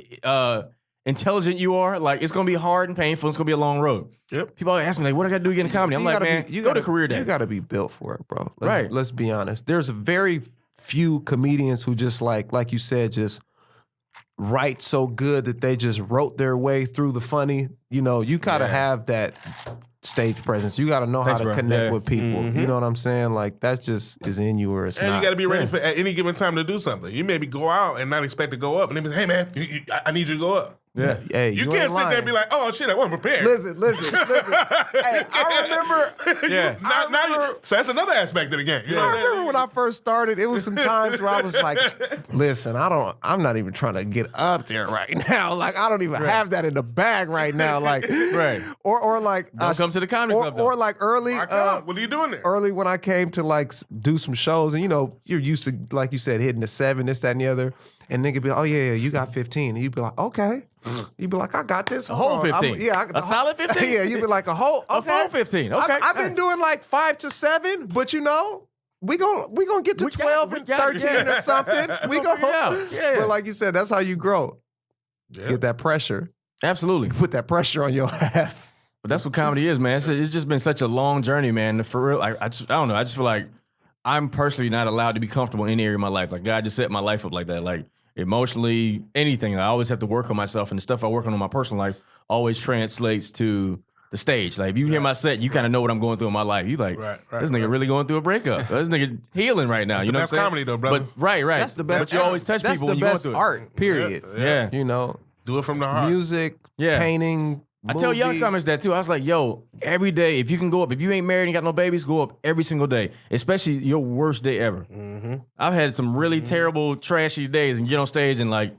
intelligent you are. Like, it's gonna be hard and painful. It's gonna be a long road. Yep. People always ask me, like, what I gotta do to get in comedy? I'm like, man, go to career day. You gotta be built for it, bro. Right. Let's be honest. There's very few comedians who just like you said, just write so good that they just wrote their way through the funny. You gotta have that stage presence. You gotta know how to connect with people. You know what I'm saying? Like, that just is in you, or it's and not. you gotta be ready for at any given time to do something. You maybe go out and not expect to go up, and then be, hey man, I need you to go up. Yeah. Hey, you can't sit there and be like, oh shit, I wasn't prepared. Listen. Hey, I remember. So that's another aspect of the game. You know I what I'm saying? remember when I first started, it was some times where I was like, listen, I'm not even trying to get up there right now. Like, I don't even have that in the bag right now. Like, or like, Don't come to the comedy club. Or like early, What are you doing there? early when I came to like do some shows, and you're used to, like you said, hitting the 7, this, that, and the other. And nigga be like, oh yeah, you got 15. And you be like, okay. You be like, I got this. A whole 15. A solid 15? Yeah, you be like a whole, okay. A full 15. Okay. I've been doing like 5 to 7, but we gonna get to 12 and 13 or something. We gonna, but like you said, that's how you grow. Yeah. Get that pressure. Absolutely. Put that pressure on your ass. But that's what comedy is, man. It's just been such a long journey, man. For real, I don't know. I just feel like I'm personally not allowed to be comfortable in any area of my life. Like, God just set my life up like that. Like, emotionally, anything. I always have to work on myself, and the stuff I work on in my personal life always translates to the stage. Like, if you hear my set, you kind of know what I'm going through in my life. You like, this nigga really going through a breakup. This nigga healing right now. That's you know the what best I'm saying? comedy though, brother. But, right. That's the best. But you always touch people when you go through it. Art, period. Yeah. Do it from the heart. Music, painting. I tell young comics that too. I was like, yo, every day, if you can go up, if you ain't married and got no babies, go up every single day, especially your worst day ever. I've had some really terrible, trashy days and get on stage and like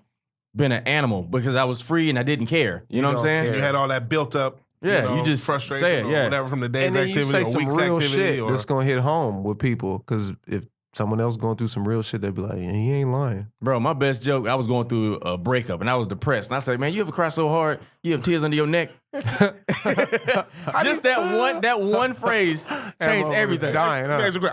been an animal because I was free and I didn't care. You know what I'm saying? You had all that built up. You just frustration say it, or whatever from the day's And then you activity say or some week's real activity. shit that's gonna hit home with people. Because if someone else going through some real shit, they'd be like, yeah, he ain't lying. Bro, my best joke, I was going through a breakup and I was depressed. And I said, man, you ever cry so hard, you have tears under your neck? Just that one phrase changed everything. Dying, huh?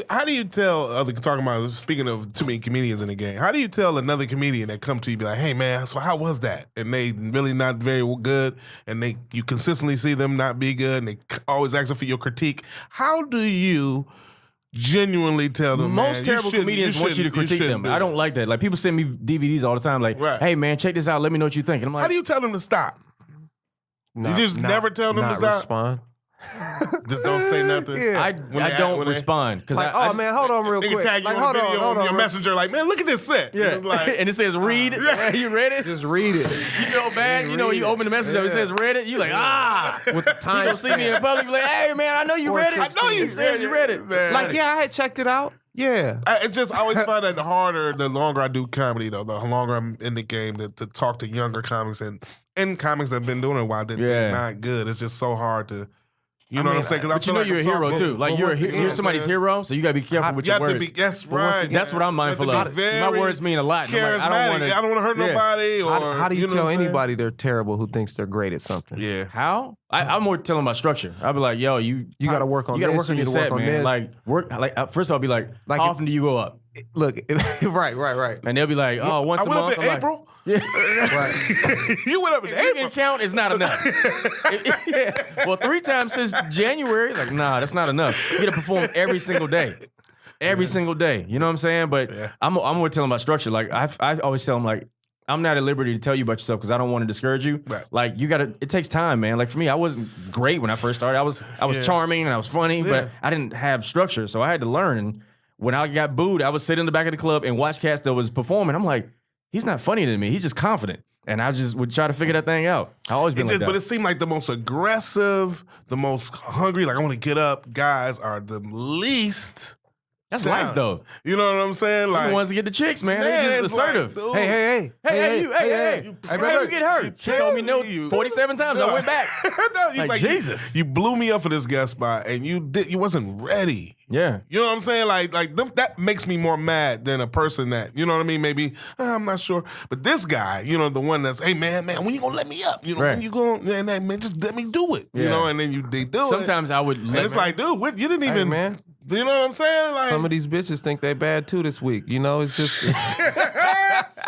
How do you tell other talking about, speaking of too many comedians in the game, how do you tell another comedian that come to you be like, hey man, so how was that? And they really not very good, and you consistently see them not be good, and they always asking for your critique. How do you genuinely tell them? Most terrible comedians want you to critique them. I don't like that. Like, people send me DVDs all the time, like, hey man, check this out. Let me know what you think. And I'm like, how do you tell them to stop? You just never tell them to stop? Respond. Just don't say nothing. Yeah. I don't respond because Like, man, hold on real They quick. can tag you Like, on video on your real- messenger, like, man, look at this set. Yeah, And, it's like, and it says read. Yeah, you read it. Just read it. You feel bad. You know, you open the messenger. It says read it. You like with the time. You gonna see me in public. You like, hey man, I know you read it. I know you It says you read it. Man. Like, yeah, I had checked it out. Yeah. It's just, I always find that the longer I do comedy, though, the longer I'm in the game to talk to younger comics and comics that have been doing it a while, they're not good. It's just so hard to, you know what I'm saying? But you know you're a hero too. Like you're somebody's hero, so you gotta be careful with your words. That's right. That's what I'm mindful of. My words mean a lot. Charismatic. I don't want to hurt nobody. Or How do you know tell what I'm saying? anybody they're terrible who thinks they're great at something? Yeah. How? I'm more telling my structure. I'll be like, yo, you got to work on you gotta this, work on you your need to work set, on man. this. Like first I'll be like, how often do you go up? Look, right. And they'll be like, oh, once a I went month. up in I'm April. Like, You went up in if you April. can count, it's not enough. Yeah. Well, 3 times since January, like, nah, that's not enough. You gotta perform every single day. Every single day. You know what I'm saying? But I'm more telling my structure. Like, I always tell them, like, I'm not at liberty to tell you about yourself because I don't want to discourage you. Right. Like, it takes time, man. Like, for me, I wasn't great when I first started. I was charming and I was funny, but I didn't have structure. So I had to learn. And when I got booed, I would sit in the back of the club and watch cats that was performing. I'm like, he's not funny to me. He's just confident. And I just would try to figure that thing out. I always been like that. But it seemed like the most aggressive, the most hungry, like I want to get up guys are the least. That's life, though. You know what I'm saying? Like, Like the ones to get the chicks, man. man, They it's just assertive. Like, dude, Hey. Hey, you get hurt. She told me no 47 times. I went back. No, Like, Jesus. You blew me up for this guest spot, and you wasn't ready. Yeah. You know what I'm saying? Like that makes me more mad than a person that, you know what I mean? Maybe, I'm not sure. But this guy, you know, the one that's, hey, man, when you gonna let me up? You know, when you gonna, man, just let me do it. You know, and then they do it. Sometimes I would And it's like, dude, you didn't even, man. You know what I'm saying? Like, Some of these bitches think they bad too this week. You know, it's just it's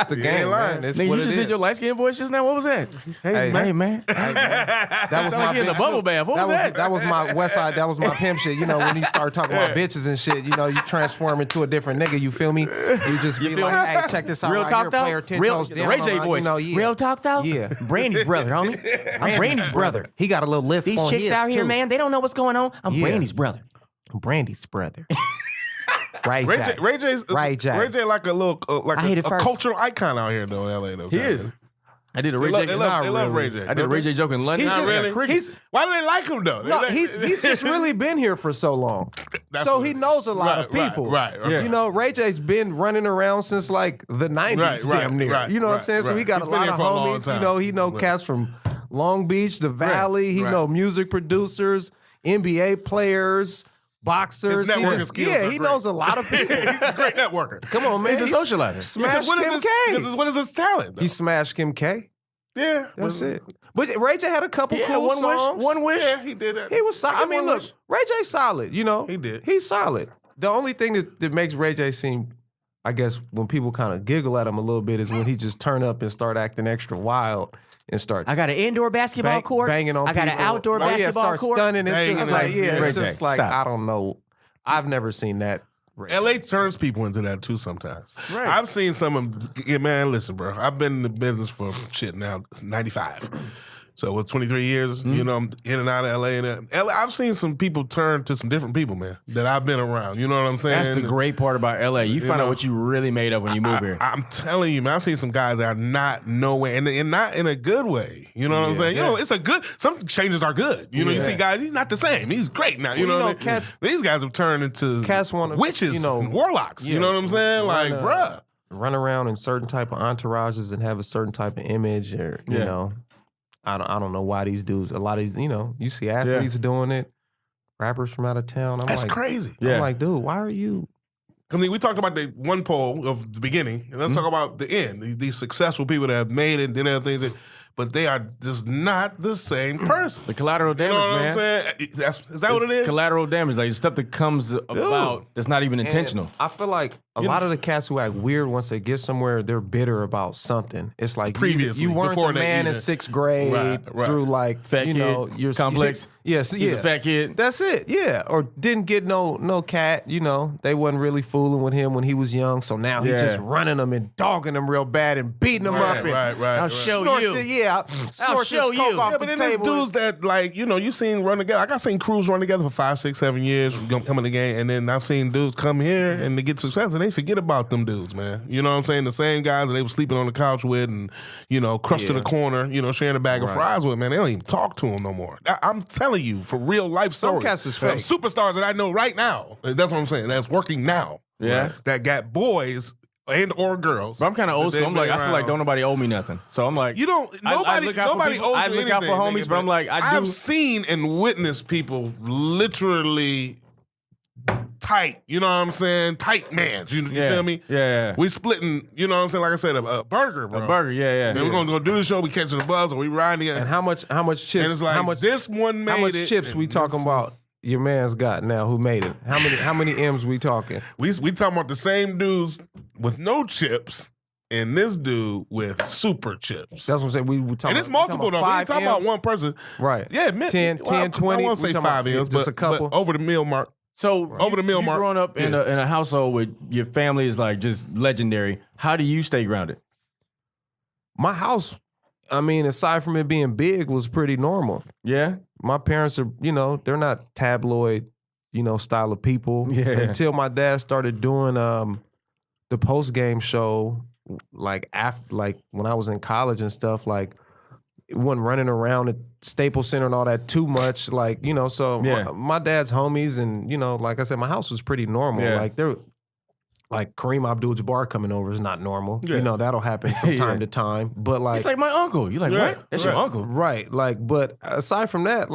the game, man. It's Nigga, what you it just is. did your light skin voice just now. What was that? Hey, man. That was Sound like you in big the bubble shit. bath. What was that? That was my West Side. That was my pimp shit. You know, when you start talking about bitches and shit, you know, you transform into a different nigga. You feel me? You just be feel like, me? hey, check this out. Real right talk here, though. player 10 Real toes down. Ray J on, voice. You know, yeah. Real talk though. Yeah. Brandy's brother, homie. I'm Brandy's brother. He got a little list. These on chicks his, out here, too. man, they don't know what's going on. I'm Brandy's brother. Brandy's brother. Ray Ray J. J. Ray J like a little I hate a it first. cultural icon out here though in LA though. He is. I did a Ray They J. love Ray J. I did a Ray J joke in London. He's Not just- really. Why do they like him though? No, he's just really been here for so long. That's So what- he knows a lot of people. Right. Yeah. You know, Ray J's been running around since like the 90s, damn near. You know what I'm saying? So he got He's a been lot here of for a long homies. time. You know, he know cats from Long Beach, the Valley. He know music producers, NBA players, boxers. His He networking just- skills yeah, are he great. knows a lot of people. He's a great networker. Come on, man. He's a socializer. Smashed What Kim is K. his, what is his talent? Though? He smashed Kim K. Yeah, That's it. But Ray J had a couple Yeah, cool songs. One wish. Yeah, he did that. He was solid. I mean, One look, wish. Ray J's solid, you know. He did. He's solid. The only thing that makes Ray J seem, I guess, when people kind of giggle at him a little bit is when he just turn up and start acting extra wild and start I got an indoor basketball court. banging on I got an people. outdoor Oh, yeah, basketball start court. stunning. It's Banging just on like, people. yeah, Ray it's J, just like, stop. I don't know. I've never seen that. Ray J. LA turns people into that too sometimes. Right. I've seen some of them. Man, listen, bro. I've been in the business for shit now, 95. So with 23 years, you know, I'm in and out of LA. And LA, I've seen some people turn to some different people, man, that I've been around. You know what I'm saying? That's the great part about LA. You find out what you really made up when you move here. I'm telling you, man, I've seen some guys that are not no way, and not in a good way. You know what I'm saying? You know, it's a good. Some changes are good. You know, you see guys, he's not the same. He's great now. You Well, know, you know, cats- these guys have turned into Cats wanna, witches, you know, and warlocks. You yeah, know what I'm saying? Like, bruh. Run around in certain type of entourages and have a certain type of image, or you Yeah. know, I don't know why these dudes. A lot of these, you know, you see athletes doing it, rappers from out of town. I'm That's like, crazy. Yeah. I'm like, dude, why are you? I mean, we talked about the one pole of the beginning, and let's talk about the end. These successful people that have made it and did other things, but they are just not the same person. The collateral You damage, know what man. I'm saying? Is that what it is? Collateral damage, like stuff that comes about that's not even intentional. I feel like a lot of the cats who act weird once they get somewhere, they're bitter about something. It's like previously, you weren't before the man in 6th grade Right. through like fat you kid, know your complex. Yes, He's a fat kid. That's it. Yeah, or didn't get no cat. You know, they wasn't really fooling with him when he was young. So now he's just running them and dogging them real bad and beating them up. And I'll show you. I'll show you. Yeah, but then there's dudes that like you seen run together. I seen crews run together for 5, 6, 7 years, come in the game, and then I've seen dudes come here and they get success and they forget about them dudes, man. You know what I'm saying? The same guys that they were sleeping on the couch with and crushed to the corner, sharing a bag of fries with, man. They don't even talk to them no more. I'm telling you, for real life stories. Some cats is fake. Superstars that I know right now. That's what I'm saying. That's working now. Yeah. Right? That got boys and or girls. But I'm kind of old school. I'm like, I feel like don't nobody owe me nothing. So I'm like, nobody owes you I look out for homies, but I'm like, I've seen and witnessed people literally tight, you know what I'm saying? Tight mans, you feel me? Yeah. We splitting, you know what I'm saying? Like I said, a burger, bro. A burger, yeah. Then we're gonna go do the show. We catching the buzz, or we riding together. And how much chips? And it's like this one made it. How much chips we talking about? Your man's got now. Who made it? How many M's we talking? We talking about the same dudes with no chips. And this dude with super chips. That's what I'm saying. We talking and it's multiple though. We ain't talking about one person. Right. Yeah, 10, 20. I won't say 5 M's, just a couple. but over the meal mark. So over the meal mark. Growing up in a household with your family is like just legendary. How do you stay grounded? My house, I mean, aside from it being big, was pretty normal. Yeah. My parents are, they're not tabloid, style of people. Yeah. Until my dad started doing the post game show, like when I was in college and stuff, like it wasn't running around at Staples Center and all that too much, so my dad's homies and, like I said, my house was pretty normal. Yeah. Like Kareem Abdul-Jabbar coming over is not normal. Yeah. That'll happen from time to time. But It's like my uncle. You're like, what? That's your uncle. Right. But aside from that,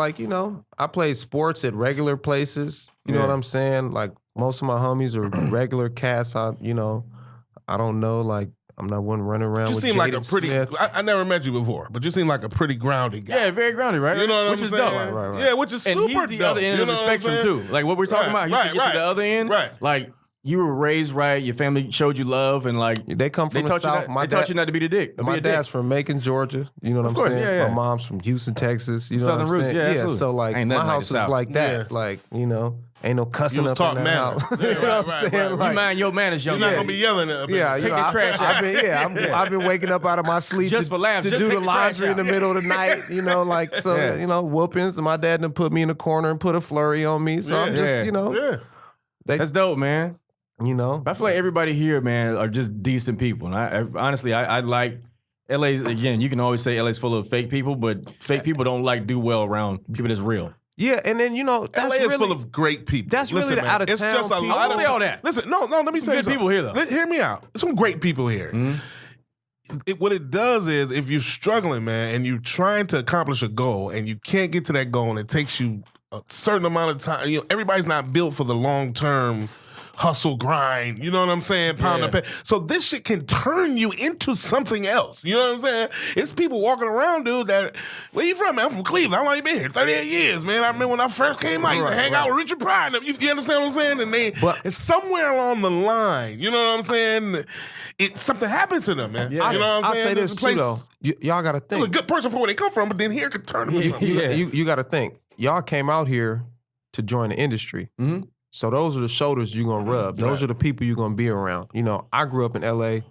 I play sports at regular places. You know what I'm saying? Like most of my homies are regular cats. I don't know, I'm not one running around. You with seem like a Jaden pretty. Smith. I never met you before, but you seem like a pretty grounded guy. Yeah, very grounded, right? You know what which I'm is saying? dope. Right. Yeah, which is And super he's the dope. other end You of the know what I'm spectrum saying? too. Like what we're talking about, he's to get to the other end. Right. Like you were raised right, your family showed you love, and like They come from the taught South. you taught you not to be the dick. My dad's from Macon, Georgia. You know what I'm course, saying? yeah. My mom's from Houston, Texas. You know Southern what I'm roots, saying? yeah, absolutely. So Ain't my nothing like house the is South. like that. Yeah. Ain't no cussing You was up taught in that manners. house. Yeah, You know what I'm right, saying? right. You mind your manners, young You're not man. gonna be yelling at me. Yeah, Take the trash out. I've been waking up out of my sleep Just for laughs, to just do take the the trash laundry in the out. middle of the night. Whoopings. And my dad done put me in a corner and put a flurry on me. So I'm just, Yeah. That's dope, man. I feel like everybody here, man, are just decent people. And I honestly, I like LA's, again, you can always say LA's full of fake people, but fake people don't do well around people that's real. Yeah, and then that's LA is really full of great people. That's really the man, out of it's town just a people. lot I don't of say all that. Listen, no, let me tell you good people something. here, though. Hear me out. There's some great people here. What it does is, if you're struggling, man, and you're trying to accomplish a goal, and you can't get to that goal, and it takes you a certain amount of time. Everybody's not built for the long term hustle grind, you know what I'm saying? Pound Yeah. of pay. So this shit can turn you into something else. You know what I'm saying? It's people walking around, dude, that, where you from, man? I'm from Cleveland. How long you been here? 38 years, man. I remember when I first came out, I used to hang out with Richard Pryor. You understand what I'm saying? And it's somewhere along the line, you know what I'm saying? Something happened to them, man. Yeah. You know what I'm I'll saying? say this too, though. Y'all got to They're a think. good person for where they come from, but then here could turn them into something. Yeah. You got to think. Y'all came out here to join the industry. Mm-hmm. So those are the shoulders you're going to rub. Those are the people you're going to be around. I grew up in L.A.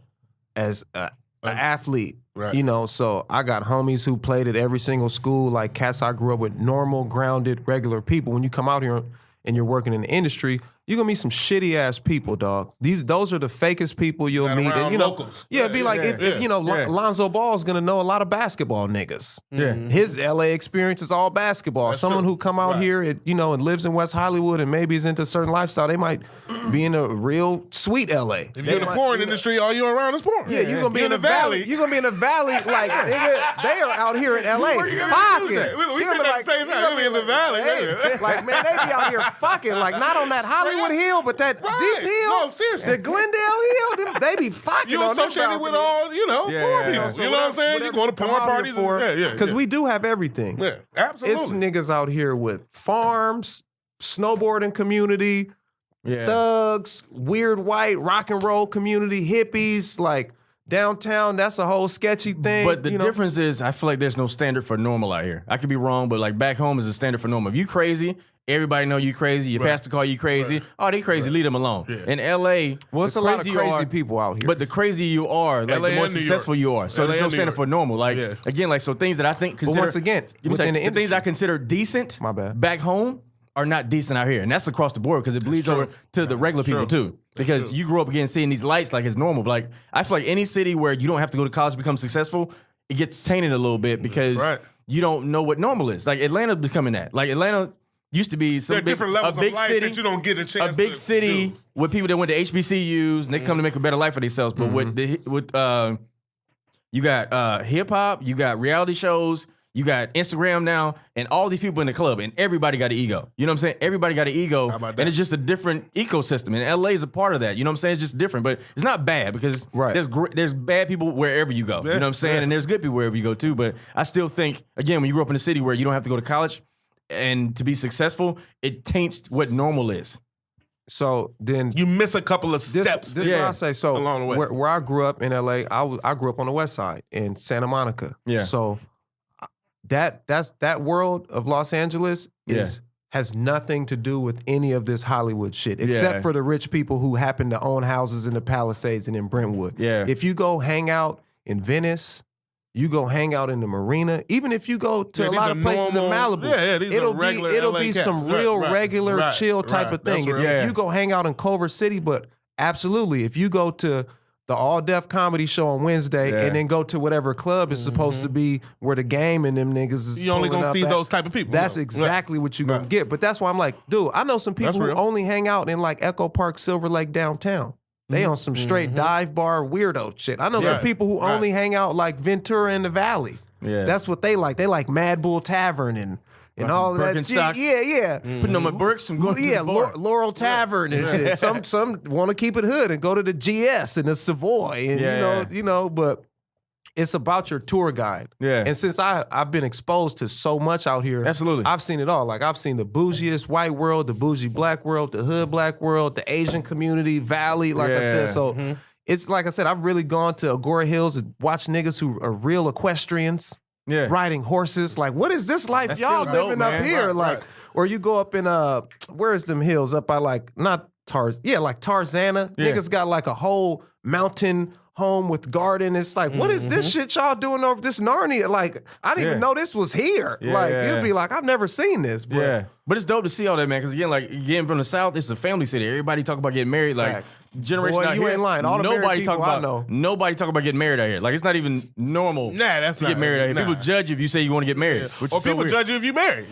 as an athlete. Right. So I got homies who played at every single school, like cats I grew up with, normal, grounded, regular people. When you come out here and you're working in the industry, you're gonna meet some shitty ass people, dog. Those are the fakest people you'll Not meet. around And, locals. It'd be like if Lonzo Ball's gonna know a lot of basketball niggas. Yeah. His LA experience is all basketball. That's Someone true. who come out here, and lives in West Hollywood and maybe is into a certain lifestyle, they might be in a real sweet LA. If you're in the porn industry, all you're around is porn. Yeah, you're gonna be in the valley. You're gonna be in the valley, like nigga, they are out here in LA Where you gonna fucking. do that? We You're said gonna be that at the same time. you're We in the gonna be valley, hey, nigga. like man, they be out here fucking, like not on that Hollywood Hill, but that Right. deep hill. No, seriously. The Glendale Hill. They be fucking. You on them associated with balconies. all, Yeah, poor yeah, people. yeah. So You know what I'm saying? You going to porn parties. Because we do have everything. Yeah, absolutely. It's niggas out here with farms, snowboarding community, thugs, weird white rock and roll community, hippies, like downtown. That's a whole sketchy thing. But the difference is, I feel like there's no standard for normal out here. I could be wrong, but like back home is a standard for normal. If you crazy, everybody know you crazy. Your pastor call you crazy. Oh, they crazy. Leave them alone. Yeah. In L.A., well, it's a lot of crazy people out here. But the crazier you are, like the more successful you are. So there's no standard for normal. Like again, like so things that I think consider. But once again, the things I consider decent. My bad. Back home are not decent out here, and that's across the board because it bleeds over to the regular people too. Because you grew up again seeing these lights like it's normal. But like I feel like any city where you don't have to go to college to become successful, it gets tainted a little bit because you don't know what normal is. Like Atlanta becoming that. Like Atlanta used to be some different levels of life that you don't get a chance. A big city with people that went to HBCUs and they come to make a better life for themselves. But you got hip hop, you got reality shows. You got Instagram now, and all these people in the club, and everybody got an ego. You know what I'm saying? Everybody got an ego, and it's just a different ecosystem. And LA is a part of that. You know what I'm saying? It's just different, but it's not bad because there's bad people wherever you go. You know what I'm saying? And there's good people wherever you go too. But I still think, again, when you grow up in a city where you don't have to go to college and to be succgrew, it taints what normal is. So then you miss a couple of steps. This is what I say. So along the way, where I grew up in LA, I grew up on the West Side in Santa Monica. Yeah. So that world of Los Angeles has nothing to do with any of this Hollywood shit, except for the rich people who happen to own houses in the Palisades and in Brentwood. Yeah. If you go hang out in Venice, you go hang out in the marina, even if you go to a lot of places in Malibu, it'll be some real regular chill type of thing. If you go hang out in Culver City, but absolutely, if you go to the All Def Comedy Show on Wednesday, and then go to whatever club is supposed to be where the game and them niggas is. You only gonna see those type of people. That's exactly what you gonna get. But that's why I'm like, dude, I know some people who only hang out in like Echo Park, Silver Lake downtown. They on some straight dive bar weirdo shit. I know some people who only hang out like Ventura in the Valley. Yeah, that's what they like. They like Mad Bull Tavern and all of that shit. Yeah. Putting on my Birks and going to the bar. Laurel Tavern and shit. Some want to keep it hood and go to the GS and the Savoy and you know, but it's about your tour guide. Yeah. And since I've been exposed to so much out here, absolutely, I've seen it all. Like I've seen the bougiest white world, the bougie black world, the hood black world, the Asian community, Valley, like I said. So it's like I said, I've really gone to Agora Hills and watched niggas who are real equestrians. Yeah, riding horses. Like, what is this life y'all living up here? Or you go up in where's them hills up by like like Tarzana. Yeah. Niggas got like a whole mountain home with garden. It's like, what is this shit y'all doing over this Narnia? Like, I didn't even know this was here. It'd be like, I've never seen this. But but it's dope to see all that, man. Because again, from the South, it's a family city. Everybody talk about getting married. Like generation out here, ain't lying. All the nobody talk about nobody talk about getting married out here. Like it's not even normal. That's to get married out here. People judge you if you say you want to get married. Or people judge you if you married.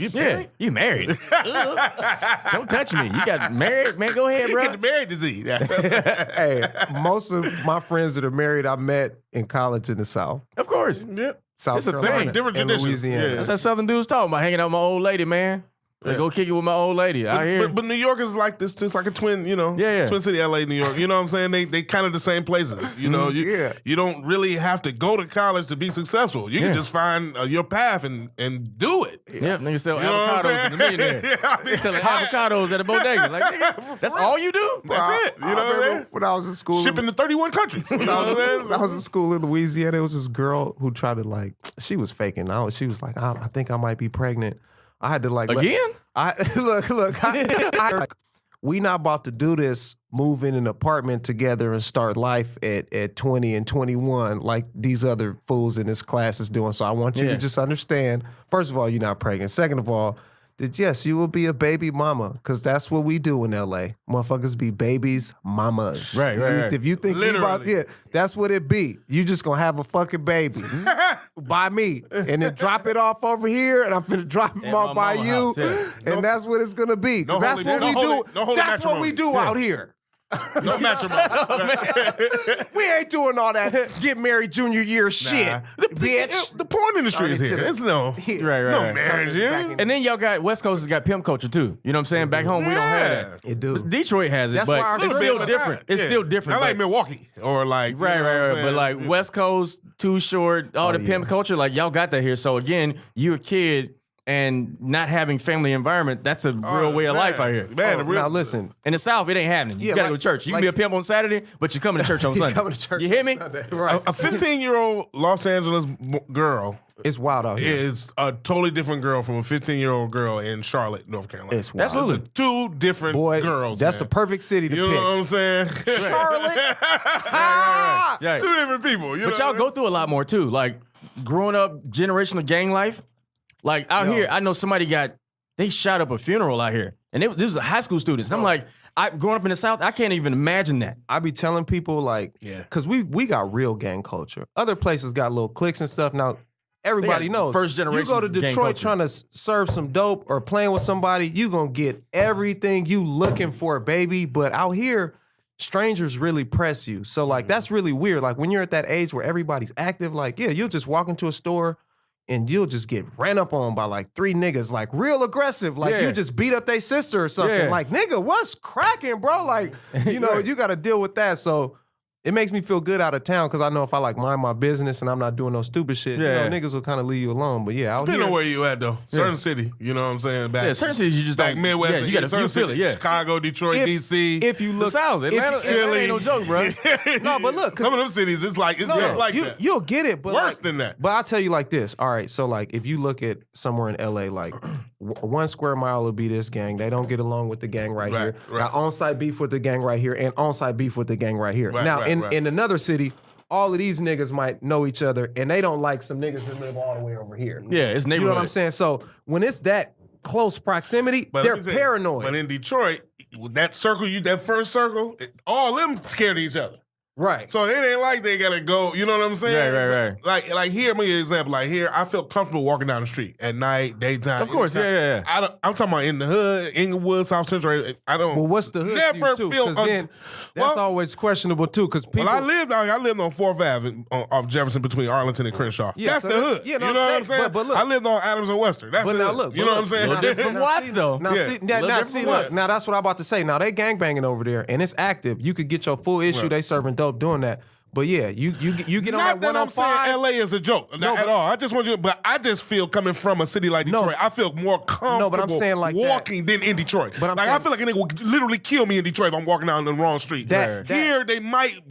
You married. Don't touch me. You got married, man. Go ahead, bro. You get the married disease. Hey, most of my friends that are married, I met in college in the South. Of course. Yeah. South Carolina, different traditions. Louisiana. That's how Southern dudes talking about hanging out with my old lady, man. Like, go kick it with my old lady out here. But New York is like this, just like a twin, Twin City, LA, New York. You know what I'm saying? They kind of the same places. You know, you don't really have to go to college to be successful. You can just find your path and do it. Yeah, niggas sell avocados in the millionaire. They selling avocados at a bodega. Like, nigga, that's all you do? That's it. You know what I'm saying? When I was in school. Shipping to 31 countries. You know what I'm saying? When I was in school in Louisiana, there was this girl who tried to she was faking. She was like, I think I might be pregnant. I had to again. We not about to do this. Move in an apartment together and start life at 20 and 21 like these other fools in this class is doing. So I want you to just understand. First of all, you're not pregnant. Second of all, that yes, you will be a baby mama because that's what we do in LA. Motherfuckers be babies, mamas. Right. If you think about that's what it be. You just gonna have a fucking baby by me and then drop it off over here and I'm finna drop it off by you and that's what it's gonna be. Because that's what we do. That's what we do out here. No matrimony. We ain't doing all that get married junior year shit, bitch. The porn industry is here. It's no marriage here. And then y'all got West Coast has got pimp culture too. You know what I'm saying? Back home we don't have that. It do. Detroit has it, that's but it's still different. It's still different. I like Milwaukee or like right. But like West Coast, Too Short, all the pimp culture, like y'all got that here. So again, you're a kid and not having family environment, that's a real way of life out here. Man, Now listen, In the South, it ain't happening. You Yeah, gotta like- go to church. You can like- be a pimp on Saturday, but you're coming to church on Sunday. coming to church You hear on me? Sunday. Right. a 15-year-old Los Angeles girl It's wild out here. is a totally different girl from a 15-year-old girl in Charlotte, North Carolina. It's wild. Absolutely. Those are two different Boy, girls. that's man. a perfect city to You pick. know what I'm saying? Charlotte. Yeah. Two different people. You But know y'all go through a lot more too. Like growing up, generational gang life. Like out here, I know somebody they shot up a funeral out here, and this was high school students. And I'm like, growing up in the South, I can't even imagine that. I be telling people like, because we got real gang culture. Other places got little cliques and stuff. Now, everybody They got knows. first generation You go to gang Detroit culture. trying to serve some dope or playing with somebody, you gonna get everything you looking for, baby. But out here, strangers really press you. So like that's really weird. Like when you're at that age where everybody's active, like you'll just walk into a store and you'll just get ran up on by like 3 niggas, like real aggressive. Like Yeah. you just beat up their sister or something. Yeah. Like, nigga, what's cracking, bro? Like, you know, you got to deal with that. So it makes me feel good out of town because I know if I like mind my business and I'm not doing no stupid shit, Yeah. you know, niggas will kind of leave you alone. But yeah, out Depending here, on where you at though. Certain city, you know what I'm saying? Back, Yeah, certain cities you just back don't. Midwest. Yeah, you got certain you feel it. cities, Yeah, Chicago, Detroit, If- DC. if you the look, South, Atlanta, Philly. ain't no joke, bro. No, but look, 'cause- some of them cities, it's just no, like that. you'll get it, but Worse like- than that. But I'll tell you like this. All right, so like if you look at somewhere in LA, like 1 square mile will be this gang. They don't get along with the gang right here. Right. Got on-site beef with the gang right here, and on-site beef with the gang right here. Right, now right, in right. in another city, all of these niggas might know each other, and they don't like some niggas that live all the way over here. Yeah, it's You neighborhood. know what I'm saying? So when it's that close proximity, But they're let me say, paranoid. But in Detroit, with that circle, that first circle, all them scared of each other. right. So it ain't like they gotta go. You know what I'm saying? Right. Like here, let me give you an example. Like here, I feel comfortable walking down the street at night, daytime. Of course, anytime. yeah. I'm talking about in the hood, Inglewood, South Central. I don't. Well, what's the hood Never to you, too? feel 'Cause then that's always questionable too. Because people, Well, I lived out here. I lived on 4th Ave off Jefferson between Arlington and Crenshaw. Yeah, That's so the that- hood. yeah, no, you know what I'm that- saying? but look- I lived on Adams and Western. That's But the now hood. look, you know what I'm saying? Little different from Watts, though. Now, Yeah. see, Little different see, from look, Watts. now that's what I'm about to say. Now they gang banging over there, and it's active. You could get your full issue. Right. They serving dope doing that. But yeah, you get on Not that that I'm saying 105. LA is a joke, not at all. I just want you, but I just feel coming from a city like No. Detroit, I feel more comfortable No, but I'm saying like that. walking than in Detroit. But I'm like I saying- feel like a nigga would literally kill me in Detroit if I'm walking down the wrong street. That- Here they might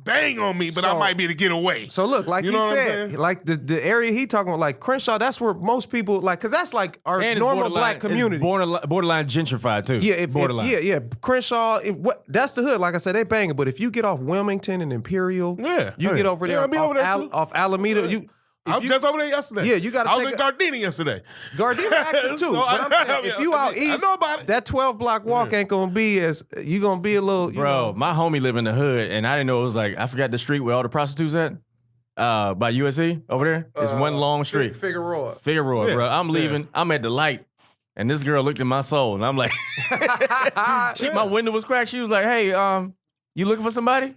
bang on me, but I So- might be able to get away. So look, like You he know what I'm said, saying? like the area he talking about, like Crenshaw, that's where most people like, cause that's like our And it's normal borderline- black community. It's borderline gentrified too. Yeah, borderline. yeah. Crenshaw, that's the hood. Like I said, they banging. But if you get off Wilmington and Imperial, Yeah. you Oh, get yeah. over Yeah, there, I'll be over there, too. off Alameda. I was just over there yesterday. Yeah, you gotta I was take in a- Gardena yesterday. Gardena active too. So but I'm saying, if you out I east, know about it. that 12 block walk ain't gonna be as you gonna be a little. You Bro, know, my homie live in the hood, and I didn't know it was like I forgot the street where all the prostitutes at. By USC over there. It's one long street. Figueroa. Figueroa, Yeah, bro. I'm leaving. I'm at the light, and this girl looked at my soul, and I'm like, my window was cracked. She was like, "Hey, you looking for somebody?"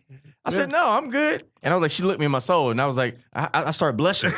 I said, "No, I'm good." And I was like, she looked me in my soul, and I was like, I started blushing.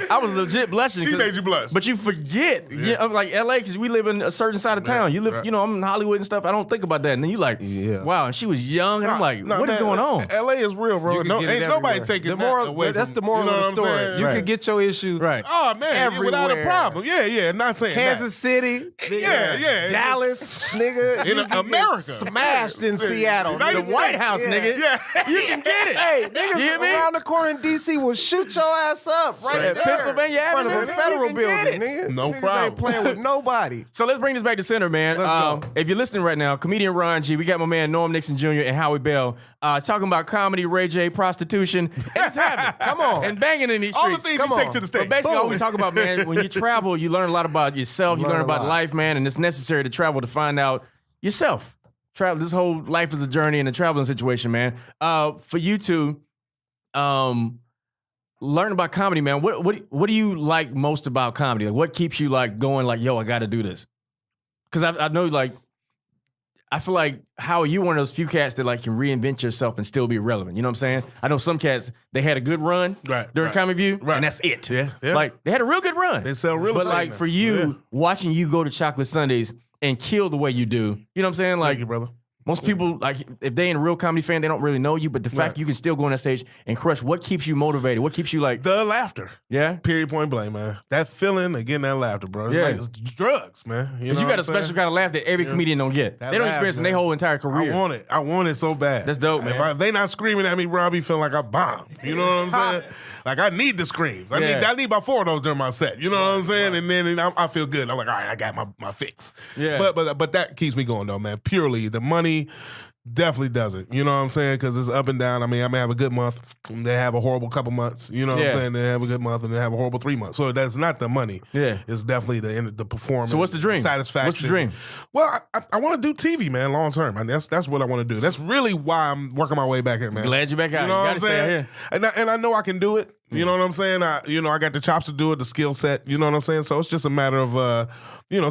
I was legit blushing. She made you blush. But you forget. Yeah, I'm like LA, because we live in a certain side of town. You live, right. you know, I'm in Hollywood and stuff. I don't think about that. And then you like, Yeah. wow. And she was young, and I'm like, Nah, what is man, going on? LA is real, bro. You can No, get it ain't nobody everywhere. taking the that moral. away That's from- the moral you know of what the I'm story. saying? You Right. can get your issue. Right. Oh man, without a Everywhere. problem. Yeah, not saying Kansas City, Yeah. Dallas, nigga, In you can get America. smashed in Seattle. United The White States. House, Yeah. nigga. Yeah. You can get it. Hey, niggas You hear me? around the corner in DC will shoot your ass up right At there. Pennsylvania in front of a Avenue, federal you can get building, it. nigga. No Niggas problem. ain't playing with nobody. So let's bring this back to center, man. Let's go. If you're listening right now, comedian Ron G, we got my man Norm Nixon Jr. and Howie Bell talking about comedy, Ray J, prostitution, and it's happening. Come on. And banging in these All the streets. things Come you take on. to the But state. basically, all Boom. we talk about, man, when you travel, you learn a lot about yourself. You Learn learn a about lot. life, man, and it's necessary to travel to find out yourself. Travel. This whole life is a journey and a traveling situation, man. For you two, learn about comedy, man. What do you like most about comedy? Like, what keeps you like going? Like, yo, I got to do this. Because I know, like, I feel like how you one of those few cats that like can reinvent yourself and still be relevant. You know what I'm saying? I know some cats, they had a good run Right, during right. Comedy View, Right. and that's it. Yeah. Like they had a real good run. They sell real But estate like now. for you, Yeah. watching you go to Chocolate Sundays and kill the way you do, you know what I'm saying? Like Thank you, brother. Most people, like, if they ain't a real comedy fan, they don't really know you. But the fact you can still go on that stage and crush, what keeps you motivated? What keeps you like the laughter? Yeah, period, point blank, man. That feeling of getting that laughter, bro. It's drugs, man. Because you got a special kind of laugh that every comedian don't get. They don't experience in their whole entire career. I want it so bad. That's dope, man. If they not screaming at me, bro, I be feeling like I bombed. You know what I'm saying? Like I need the screams. I need about 4 of those during my set. You know what I'm saying? And then I feel good. I'm like, all right, I got my fix. Yeah. But that keeps me going though, man. Purely the money. Definitely doesn't. You know what I'm saying? Because it's up and down. I mean, I may have a good month. They have a horrible couple months. You know what I'm saying? They have a good month and they have a horrible 3 months. So that's not the money. Yeah. It's definitely the performance. So what's the dream? Satisfaction. What's the dream? Well, I want to do TV, man, long term. I mean, that's what I want to do. That's really why I'm working my way back here, man. Glad you're back out. You know You what gotta I'm stay saying? out here. And I know I can do it. You know what I'm saying? I got the chops to do it, the skill set. You know what I'm saying? So it's just a matter of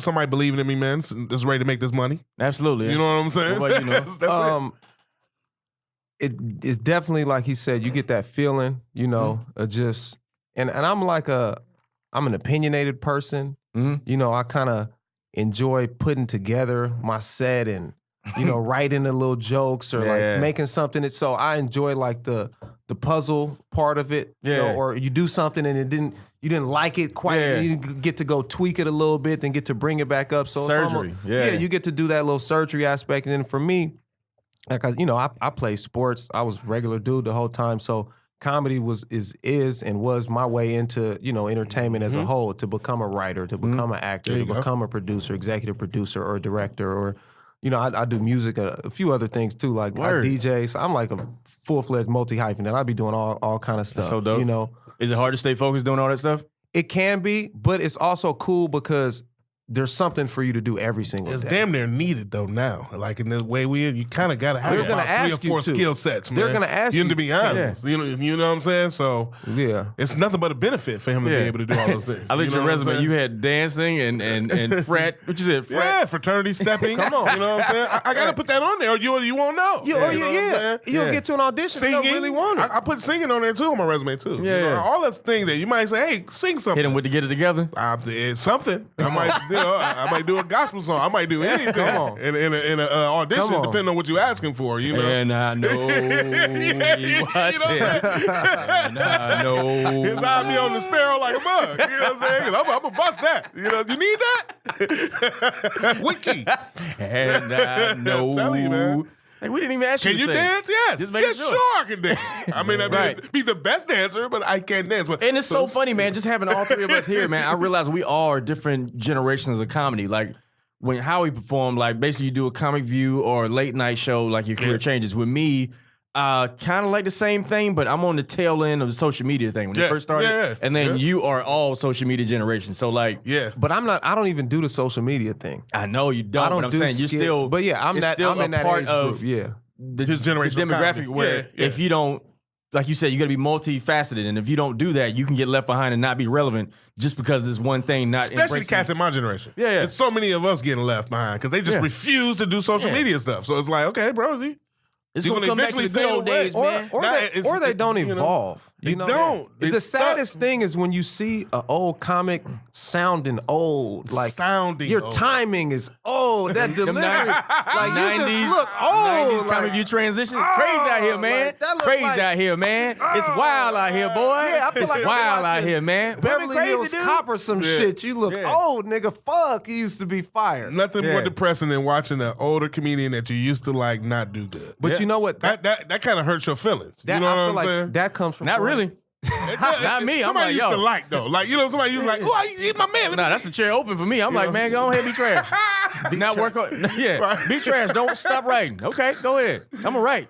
somebody believing in me, man. That's ready to make this money. Absolutely. You know what I'm saying? What about you, that's it. It's definitely like he said, you get that feeling, just and I'm I'm an opinionated person. I kind of enjoy putting together my set and writing the little jokes or like making something. So I enjoy like the puzzle part of it. Or you do something and you didn't like it quite. Yeah. You get to go tweak it a little bit, then get to bring it back up. So surgery. It's you get to do that little surgery aspect. And then for me, because I play sports, I was a regular dude the whole time. So comedy is and was my way into entertainment as a whole, to become a writer, to become an actor, to become a producer, executive producer, or a director, or I do music, a few other things too, like I DJ. So I'm like a full-fledged multi-hyphen, and I be doing all kind of stuff. So dope. Is it hard to stay focused doing all that stuff? It can be, but it's also cool because there's something for you to do every single day. It's damn near needed though now. Like in the way you kind of got to have They're gonna about 3 or ask you 4 to. skill sets, man. They're gonna ask you to be honest. You know what I'm saying? So it's nothing but a benefit for him to be able to do all those things. I looked at your resume. You had dancing and frat. What you said? Frat? Yeah, fraternity stepping. Come on, you know what I'm saying? I got to put that on there, or you won't know. You'll get to an audition. Singing, you don't really want it. I put singing on there too on my resume too. Yeah, all those things that you might say, hey, sing something. Hit him with the Get It Together. It's something. I might do a gospel song. I might do anything. Come on. In an audition, depending on what you're asking for. You know. And I know he watching. And I know. His eye be on the sparrow like a mug. You know what I'm saying? 'Cause I'm gonna bust that. You know, you need that? Wiki. And I know. I'm telling you, man. Like, we didn't even ask you Can to you sing. dance? Yes. Just making sure I can dance. I mean, be the best dancer, but I can't dance. But, and it's so funny, man, just having all 3 of us here, man. I realize we all are different generations of comedy. Like, when Howie performed, like, basically you do a comic view or a late night show, like your career changes. With me, kind of like the same thing, but I'm on the tail end of the social media thing when it first started. And then you are all social media generation. So like, but I don't even do the social media thing. I know you don't. I don't but I'm do saying you're skits, still. But yeah, I'm in that part age of group. the generation demographic where if you don't, like you said, you got to be multifaceted, and if you don't do that, you can get left behind and not be relevant just because there's one thing not. Especially the cats in my generation. Yeah. It's so many of us getting left behind because they just refuse to do social media stuff. So it's like, okay, bro, it's going to come back to the good old days, man. Or they don't evolve. They don't. The saddest thing is when you see an old comic sounding old. Like your timing is old. That delivery, like you just look old. 90s comic view transition. It's crazy out here, man. Crazy out here, man. It's wild out here, boy. Yeah, I feel like it's wild out here, man. Beverly Hills Cop or some shit. You look old, nigga. Fuck, you used to be fired. Nothing more depressing than watching an older comedian that you used to like not do good. But you know what? That kind of hurts your feelings. You know what I'm saying? That comes from not really. Not me. I'm like, somebody used to like though. Like, somebody used to like, oh, my man. Nah, that's a chair open for me. I'm like, man, go ahead, be trash. Work on. Be trash. Don't stop writing. Okay, go ahead. I'm gonna write.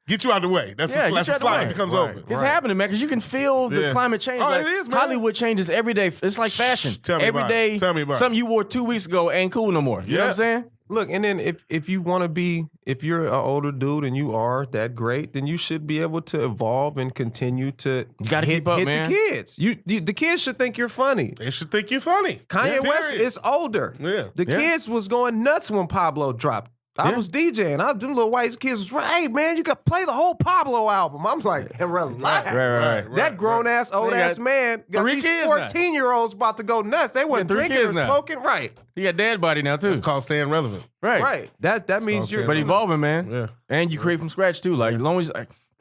Get you out of the way. That's the slide that becomes open. It's happening, man, because you can feel the climate change. Oh, it is, man. Hollywood changes every day. It's like fashion. Tell me every about day, it. Tell me about something you wore 2 weeks ago ain't cool no more. You know what I'm saying? Look, and then if you want to be, if you're an older dude and you are that great, then you should be able to evolve and continue to keep up, man. the kids. The kids should think you're funny. They should think you're funny. Kanye West is older. Yeah. The kids was going nuts when Pablo dropped. I was DJing. Them little white kids was, hey, man, you got play the whole Pablo album. I'm like, relax. Right. That grown-ass, old-ass man got these 14-year-olds about to go nuts. They wasn't drinking or smoking. Right. He got dad body now, too. It's called staying relevant. Right. That means you're... But evolving, man. Yeah. And you create from scratch, too. Like, as long as...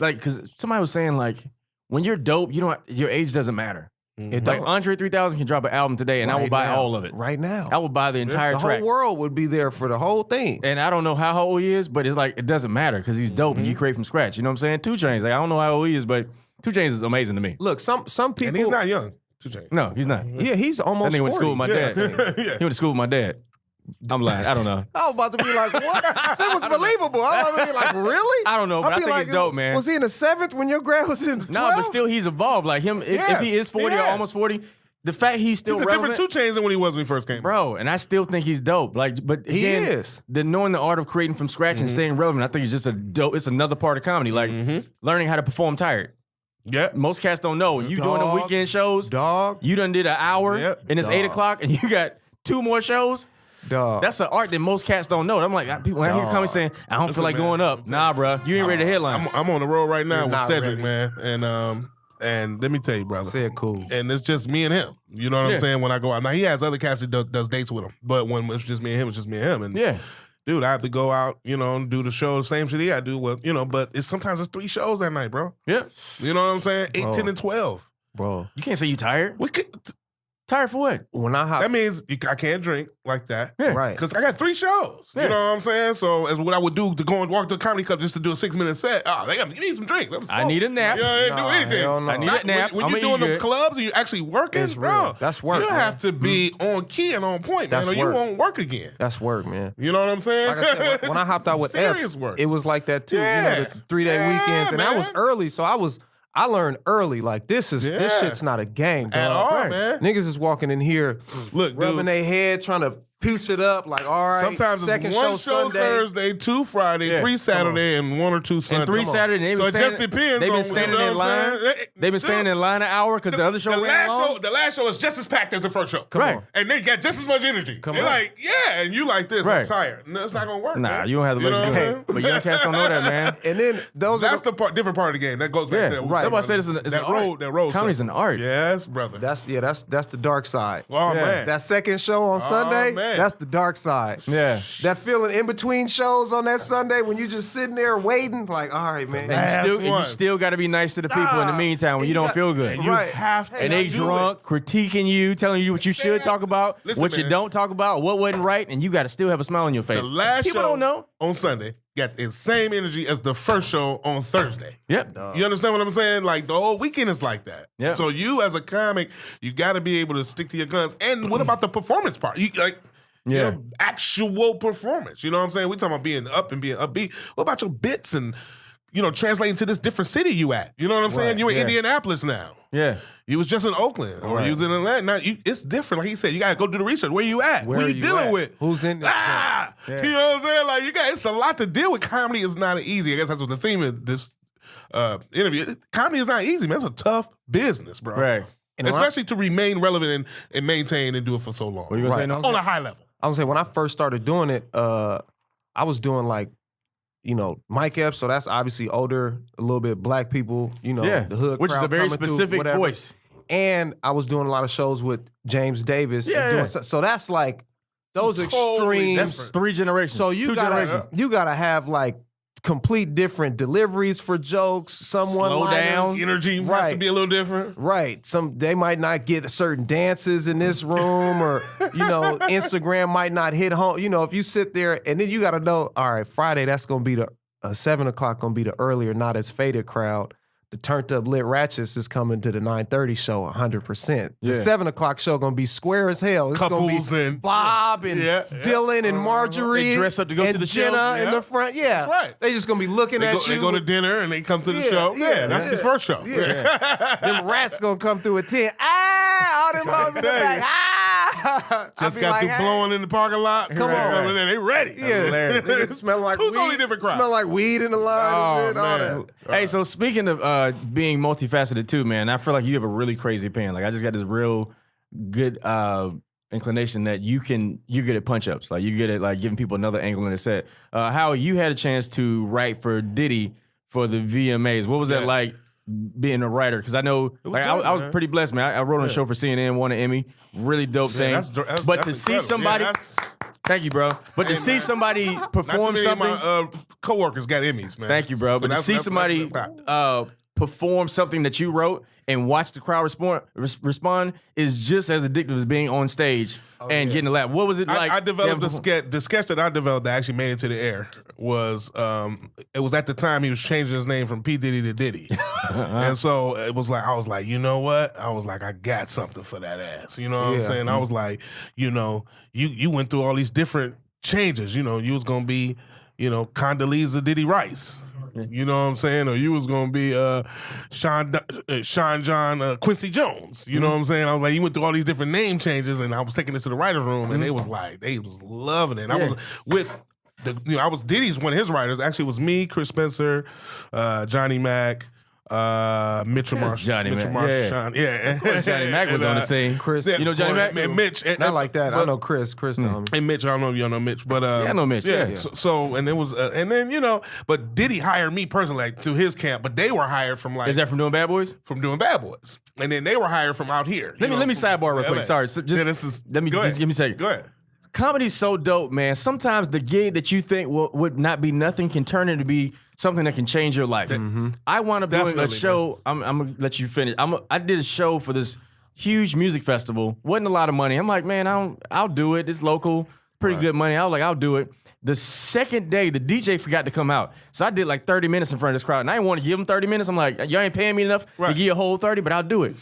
Like, because somebody was saying, like, when you're dope, your age doesn't matter. Like Andre 3000 can drop an album today, and I will buy all of it. Right now. I will buy the entire track. The whole world would be there for the whole thing. And I don't know how old he is, but it's like, it doesn't matter because he's dope and you create from scratch. You know what I'm saying? 2 Chainz. Like, I don't know how old he is, but 2 Chainz is amazing to me. Look, some people... And he's not young, 2 Chainz. No, he's not. Yeah, he's almost That nigga 40. went to school with my dad. He went to school with my dad. I'm lying. I don't know. I was about to be like, what? It was believable. I was about to be like, really? I don't know, but I think he's dope, man. Was he in the 7th when your grad was in the 12th? No, but still, he's evolved. Like him, if he is 40 or almost 40, the fact he's still relevant. He's a different 2 Chainz than when he was when he first came. Bro, and I still think he's dope. Like, but again, he is. Knowing the art of creating from scratch and staying relevant, I think it's just a dope. It's another part of comedy, like learning how to perform tired. Yep. Most cats don't know. You doing the weekend shows, you done did an hour, and it's 8 o'clock, and you got 2 more shows. That's an art that most cats don't know. I'm like, people when I hear comedy saying, I don't feel like going up. Nah, bro, you ain't ready to headline. I'm on the road right now with Cedric, man, and let me tell you, brother. Say it cool. And it's just me and him. You know what I'm saying? When I go out. Now, he has other cats that does dates with him. But when it's just me and him, it's just me and him. And dude, I have to go out, and do the show, same shit he got to do. Well, but sometimes it's 3 shows that night, bro. Yeah. You know what I'm saying? 8, 10, and 12. Bro. You can't say you tired. We could, tired for what? When I hop, that means I can't drink like that. Yeah. Right. Because I got 3 shows. Yeah. You know what I'm saying? So as what I would do to go and walk to a comedy club just to do a 6-minute set. You need some drinks. I need a nap. You ain't do anything. No. I need a nap. When you're doing the clubs and you actually working, It's bro, real. That's work, you man. have to be on key and on point, man, That's or you work. won't work again. That's work, man. You know what I'm saying? Like I said, when I hopped out with Serious Epps, work. it was like that too. Yeah. The 3-day weekends, and I was man. early, so I learned early. Like this shit's not a game, dog. At all, man. Niggas is walking in here, Look, rubbing dudes, their head, trying to piece it up. Like, all right, sometimes second it's 1 show Sunday. Thursday, 2 Friday, 3 Saturday, and 1 or 2 Sunday. And 3 Saturday. So it just depends. They've been on, standing you know in what I'm line. saying? They've been standing in line an hour because the other show ran long. The last show is just as packed as the first show. Come on. And they got just as much energy. They're like, yeah, and you like this. I'm Right. tired. No, it's not gonna work. Nah, man. you don't have the You know luxury what to I'm do it. But young cats don't know that, man. And then That's the different part of the game. That goes back to that. right. That's why I said it's an art. That road Comedy's stuff. an art. Yes, brother. that's the dark side. Oh, man. That second show on Sunday, man. that's the dark side. Yeah. That feeling in between shows on that Sunday when you just sitting there waiting, like, all right, man. And you still got to be nice to the people in the meantime when you don't feel good. And you have to And they do drunk, it. critiquing you, telling you what you should talk about, Listen, what you man. don't talk about, what wasn't right, and you got to still have a smile on your face. The last people show don't know. on Sunday got the same energy as the first show on Thursday. Yep. You understand what I'm saying? Like the whole weekend is like that. Yeah. So you as a comic, you got to be able to stick to your guns. And what about the performance part? Your actual performance. You know what I'm saying? We talking about being up and being upbeat. What about your bits and translating to this different city you at? You know what I'm saying? You're in Indianapolis now. Yeah. You was just in Oakland or you was in Atlanta. Now it's different. Like he said, you gotta go do the research. Where you at? Where Who are you you dealing at? with? Who's in this You know what I'm saying? Like it's a lot to deal with. Comedy is not easy. I guess that's what the theme of this interview. Comedy is not easy, man. It's a tough business, bro. Right. Especially to remain relevant and maintain and do it for so long. What you gonna say, no? On a high level. I was saying when I first started doing it, I was doing like, Mike Epps, so that's obviously older, a little bit black people, the hood Which is crowd a very coming through, specific whatever. voice. And I was doing a lot of shows with James Davis. Yeah, and doing yeah. So that's like those Totally extremes. That's 3 generations. So Two generations. you gotta have like complete different deliveries for jokes. Someone Slow down. Energy have to Right. be a little different. Right. They might not get certain dances in this room or, Instagram might not hit home. If you sit there and then you got to know, all right, Friday, that's going to be the 7 o'clock going to be the earlier, not as faded crowd. The turned up lit ratchets is coming to the 9:30 show 100%. The 7 o'clock show going to be square as hell. It's going to Couples be and- Bob and Dylan and Marjorie. They dress up to go and to the show. Jenna in the front. Yeah. That's right. They just going to be looking at you. They go to dinner and they come to the Yeah, show. yeah, That's yeah. the first show. Them rats gonna come through at 10. All them hoes in the tell back. Just got through blowing in the parking lot. Come on. Coming in, they ready. Yeah, niggas smell like Two weed. totally different crowds. Smell like weed in the line. Oh, and all man. that. Hey, so speaking of being multifaceted too, man, I feel like you have a really crazy pen. Like I just got this real good inclination that you're good at punch ups. Like you good at like giving people another angle in the set. How you had a chance to write for Diddy for the VMAs. What was that like being a writer? Because I know I was pretty blessed, man. I wrote on a show for CNN, won an Emmy. Really dope thing. But to see somebody, thank you, bro. But to see somebody perform something, my coworkers got Emmys, man. Thank you, bro. But to see somebody perform something that you wrote and watch the crowd respond is just as addictive as being on stage and getting a laugh. What was it like? I developed the sketch that I developed that actually made it to the air was it was at the time he was changing his name from P. Diddy to Diddy. And so it was like, I was like, you know what? I was like, I got something for that ass. You know what I'm saying? I was like, you know, you went through all these different changes. You know, you was going to be, you know, Condoleezza Diddy Rice. You know what I'm saying? Or you was gonna be Sean John Quincy Jones. You know what I'm saying? I was like, you went through all these different name changes, and I was taking this to the writers' room, and they was loving it. And I was with I was Diddy's one of his writers. Actually, it was me, Chris Spencer, Johnny Mac. Mitchell Marsh, Johnny Mac. Of course Johnny Mac was on the scene. Chris, you know Johnny Mac, and Mitch, not like that. I know Chris. Chris know me. And Mitch, I don't know if y'all know Mitch, but I know Mitch. Yeah. So and it was, and then you know, but Diddy hired me personally like, through his camp, but they were hired from like. Is that from doing Bad Boys? From doing Bad Boys, and then they were hired from out here. Let me sidebar real quick. Sorry, so let me just give me a second. Go ahead. Comedy's so dope, man. Sometimes the gig that you think would not be nothing can turn into be something that can change your life. I wound up doing a show. I'm gonna let you finish. I did a show for this huge music festival. Wasn't a lot of money. I'm like, man, I'll do it. It's local, pretty good money. I was like, I'll do it. The second day, the DJ forgot to come out. So I did like 30 minutes in front of this crowd. And I didn't want to give him 30 minutes. I'm like, y'all ain't paying me enough to give you a whole 30, but I'll do it.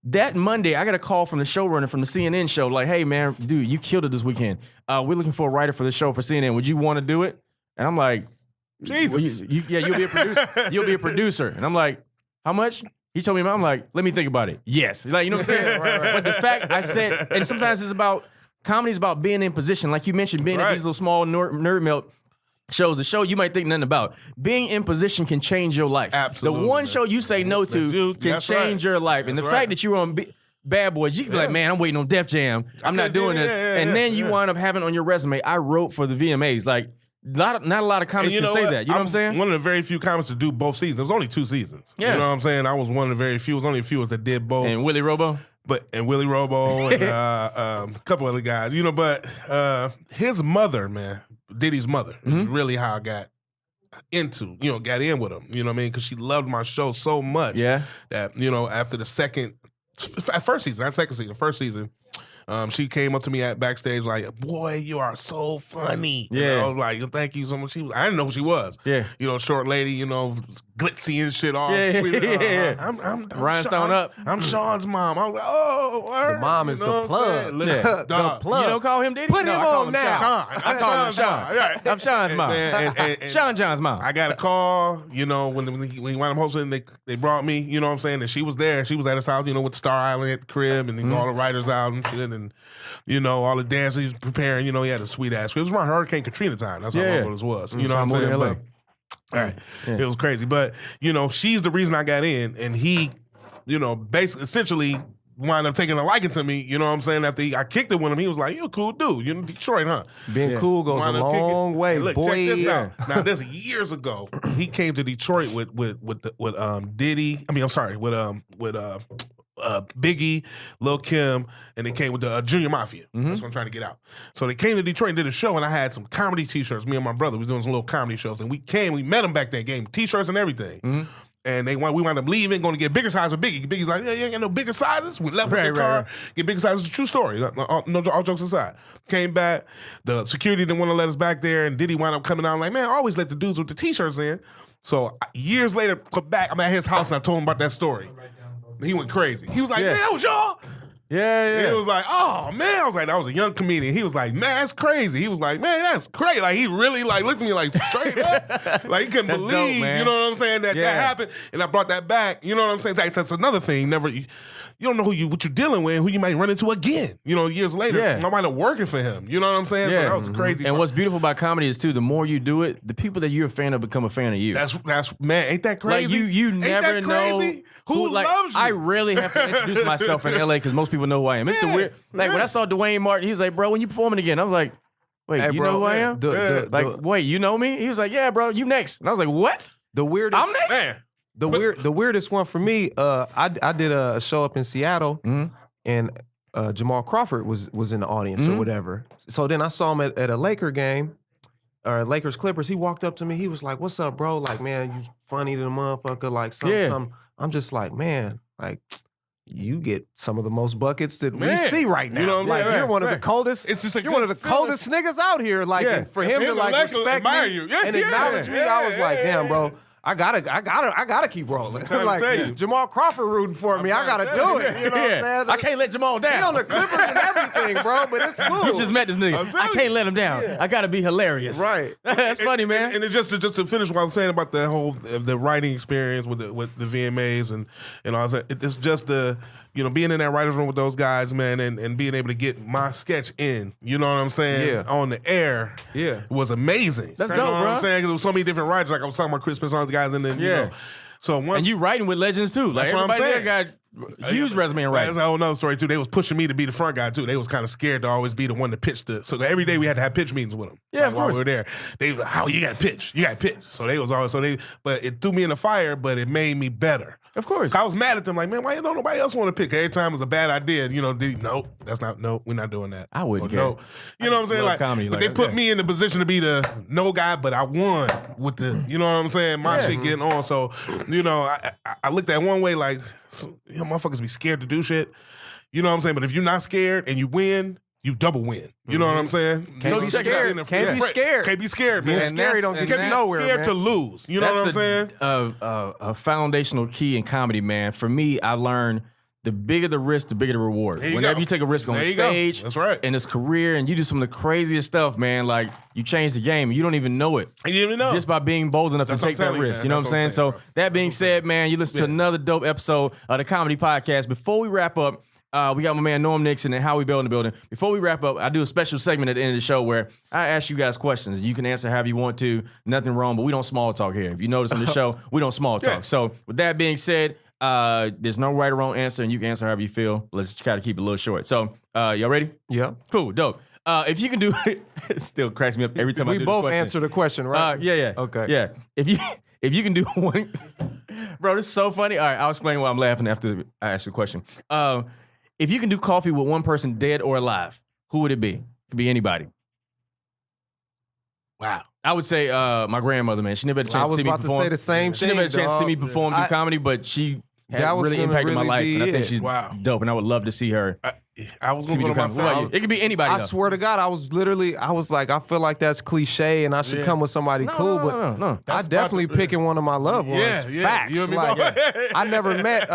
That Monday, I got a call from the showrunner from the CNN show, like, hey, man, dude, you killed it this weekend. We're looking for a writer for the show for CNN. Would you want to do it? And I'm like, Jesus. Well, you'll be a producer. You'll be a producer. And I'm like, how much? He told me, I'm like, let me think about it. Yes. Like, you know what I'm saying? Right. But the fact I said, and sometimes it's about, comedy's about being in position. Like you mentioned, being at these little small nerd melt shows, a show you might think nothing about. Being in position can change your life. Absolutely. The one show you say no to can change your life. And the fact that you were on Bad Boys, you can be like, man, I'm waiting on Def Jam. I'm not doing this. And then you wind up having on your resume, I wrote for the VMAs. Like, not a lot of comics can say that. You know what I'm saying? One of the very few comics to do both seasons. It was only 2 seasons. Yeah. You know what I'm saying? I was one of the very few. It was only a few that did both. And Willie Robo? And Willie Robo and a couple other guys. You know, but his mother, man, Diddy's mother, is really how I got into, got in with him. You know what I mean? Because she loved my show so much that, after the first season, she came up to me at backstage like, boy, you are so funny. Yeah. I was like, thank you so much. I didn't know who she was. Yeah. Short lady, glitzy and shit all sweet. I'm Rhinestone up. I'm Sean's mom. I was like, oh, word. The mom is the plug. The plug. You don't call him Diddy? Put him on now. Sean. I call him Sean. Right. I'm Sean's mom. And Sean John's mom. I got a call, when he wound up hosting, they brought me, you know what I'm saying? And she was there. She was at his house, with Star Island crib and all the writers out and shit. And, all the dances he was preparing, he had a sweet ass crib. It was around Hurricane Katrina time. That's how long it was. You know what I'm saying? But, all right. Yeah. It was crazy. But, she's the reason I got in. And he, basically, essentially wound up taking a liking to me, you know what I'm saying? After I kicked it with him, he was like, you're a cool dude. You're in Detroit, huh? Being cool goes a long way, look, boy. check this out. Now, this years ago, he came to Detroit with Diddy. With Biggie, Lil Kim, and they came with the Junior Mafia. That's what I'm trying to get out. So they came to Detroit and did a show, and I had some comedy T-shirts. Me and my brother was doing some little comedy shows, and we met them back then, gave them T-shirts and everything. And we wound up leaving, going to get bigger sizes with Biggie. Biggie's like, yeah, you ain't got no bigger sizes. We left with the car, get bigger sizes. It's a true story. No, all jokes aside. Came back, the security didn't want to let us back there, and Diddy wound up coming out like, man, I always let the dudes with the T-shirts in. So years later, come back, I'm at his house, and I told him about that story. He went crazy. He was like, man, that was y'all? Yeah. And it was like, oh, man. I was like, that was a young comedian. He was like, man, that's crazy. He was like, man, that's crazy. Like, he really looked at me like straight up. Like, he couldn't believe, dope, man. you know what I'm saying, that happened. And I brought that back. You know what I'm saying? That's another thing. you don't know what you're dealing with, who you might run into again. Years later, I might have working for him. You know what I'm saying? So that was crazy. And what's beautiful about comedy is too, the more you do it, the people that you're a fan of become a fan of you. That's man, ain't that crazy? Like you never know who loves you. I rarely have to introduce myself in LA because most people know who I am. It's the weird. Like when I saw Dwayne Martin, he was like, "Bro, when you performing again?" I was like, "Wait, Hey, you bro, know who I am?" Wait, you know me? He was like, "Yeah, bro, you next." And I was like, "What? The weirdest. I'm next." Man. The weirdest one for me, I did a show up in Seattle, and Jamal Crawford was in the audience or whatever. So then I saw him at a Laker game, or Lakers Clippers. He walked up to me. He was like, "What's up, bro? Like, man, you funny to the motherfucker. Like, something. I'm just like, man, like." You get some of the most buckets that we see right now. You know what I'm like saying? You're one of the coldest. It's just you're one of the coldest niggas out here. Like and for him to like respect me you. and acknowledge me, I was like, damn, bro. I gotta keep rolling. Like Jamal Crawford rooting for me. I gotta do it. You know what I'm saying? I can't let Jamal down. He on the Clippers and everything, bro. But it's cool. You just met this nigga. I can't let him down. I gotta be hilarious. Right. That's funny, man. And it's just to finish what I was saying about the whole the writing experience with the VMAs and all that. It's just the being in that writer's room with those guys, man, and being able to get my sketch in, you know what I'm saying, on the air, was amazing. That's you dope, know what bro. I'm saying? Because there was so many different writers. Like I was talking about Chris Spencer, all these guys, and then so once and you writing with legends too. Like that's what I'm everybody there saying. got huge resume in writing. That's a whole nother story too. They was pushing me to be the front guy too. They was kind of scared to always be the one to pitch so every day we had to have pitch meetings with them. Yeah, of while course. we were there. They was like, "How you got to pitch? You got to pitch." So they was always but it threw me in the fire, but it made me better. Of course. I was mad at them, like, man, why don't nobody else want to pick? Every time it was a bad idea, nope, we're not doing that. I wouldn't care. No. You know what I'm saying? Like, comedy, but like, they put me in the position to be the no guy, but I won with the, you know what I'm saying? My shit getting on. So, I looked at one way like, motherfuckers be scared to do shit. You know what I'm saying? But if you're not scared and you win, you double win. You know what I'm saying? Can't be scared. Can't be scared. Can't be scared, man. Being scary don't get you nowhere, scared man. to lose. You know what I'm saying? A foundational key in comedy, man. For me, I learned the bigger the risk, the bigger the reward. Whenever you take a risk on stage, that's right, in this career, and you do some of the craziest stuff, man, like you change the game. You don't even know it. You didn't even know. Just by being bold enough to take that risk. You know what I'm saying? So that being said, man, you listen to another dope episode of the Comedy Podcast. Before we wrap up, we got my man Norm Nixon and Howie Bell in the building. Before we wrap up, I do a special segment at the end of the show where I ask you guys questions. You can answer however you want to. Nothing wrong, but we don't small talk here. If you notice on the show, we don't small talk. Yeah. So with that being said, there's no right or wrong answer, and you can answer however you feel. Let's try to keep it a little short. So y'all ready? Yeah. Cool, dope. If you can do it still cracks me up every time I do We the both question. answer the question, right? Yeah. Okay. Yeah. If you can do one, bro, this is so funny. All right, I'll explain why I'm laughing after I ask the question. If you can do coffee with one person dead or alive, who would it be? It could be anybody. Wow. I would say my grandmother, man. She never had a chance to see me I was about perform. to say the same She thing. never had a chance to see me dog. perform do comedy, but she had That was really gonna impacted my really life, be and I think it. she's Wow. dope, and I would love to see her. I was See going me to do go to comedy. my What about phone. you? It could be anybody. I though. swear to God, I was like, I feel like that's cliche and I should come with somebody cool, but no. I definitely picking one of my loved ones. Yeah. Facts. You know Like, what I mean? I never met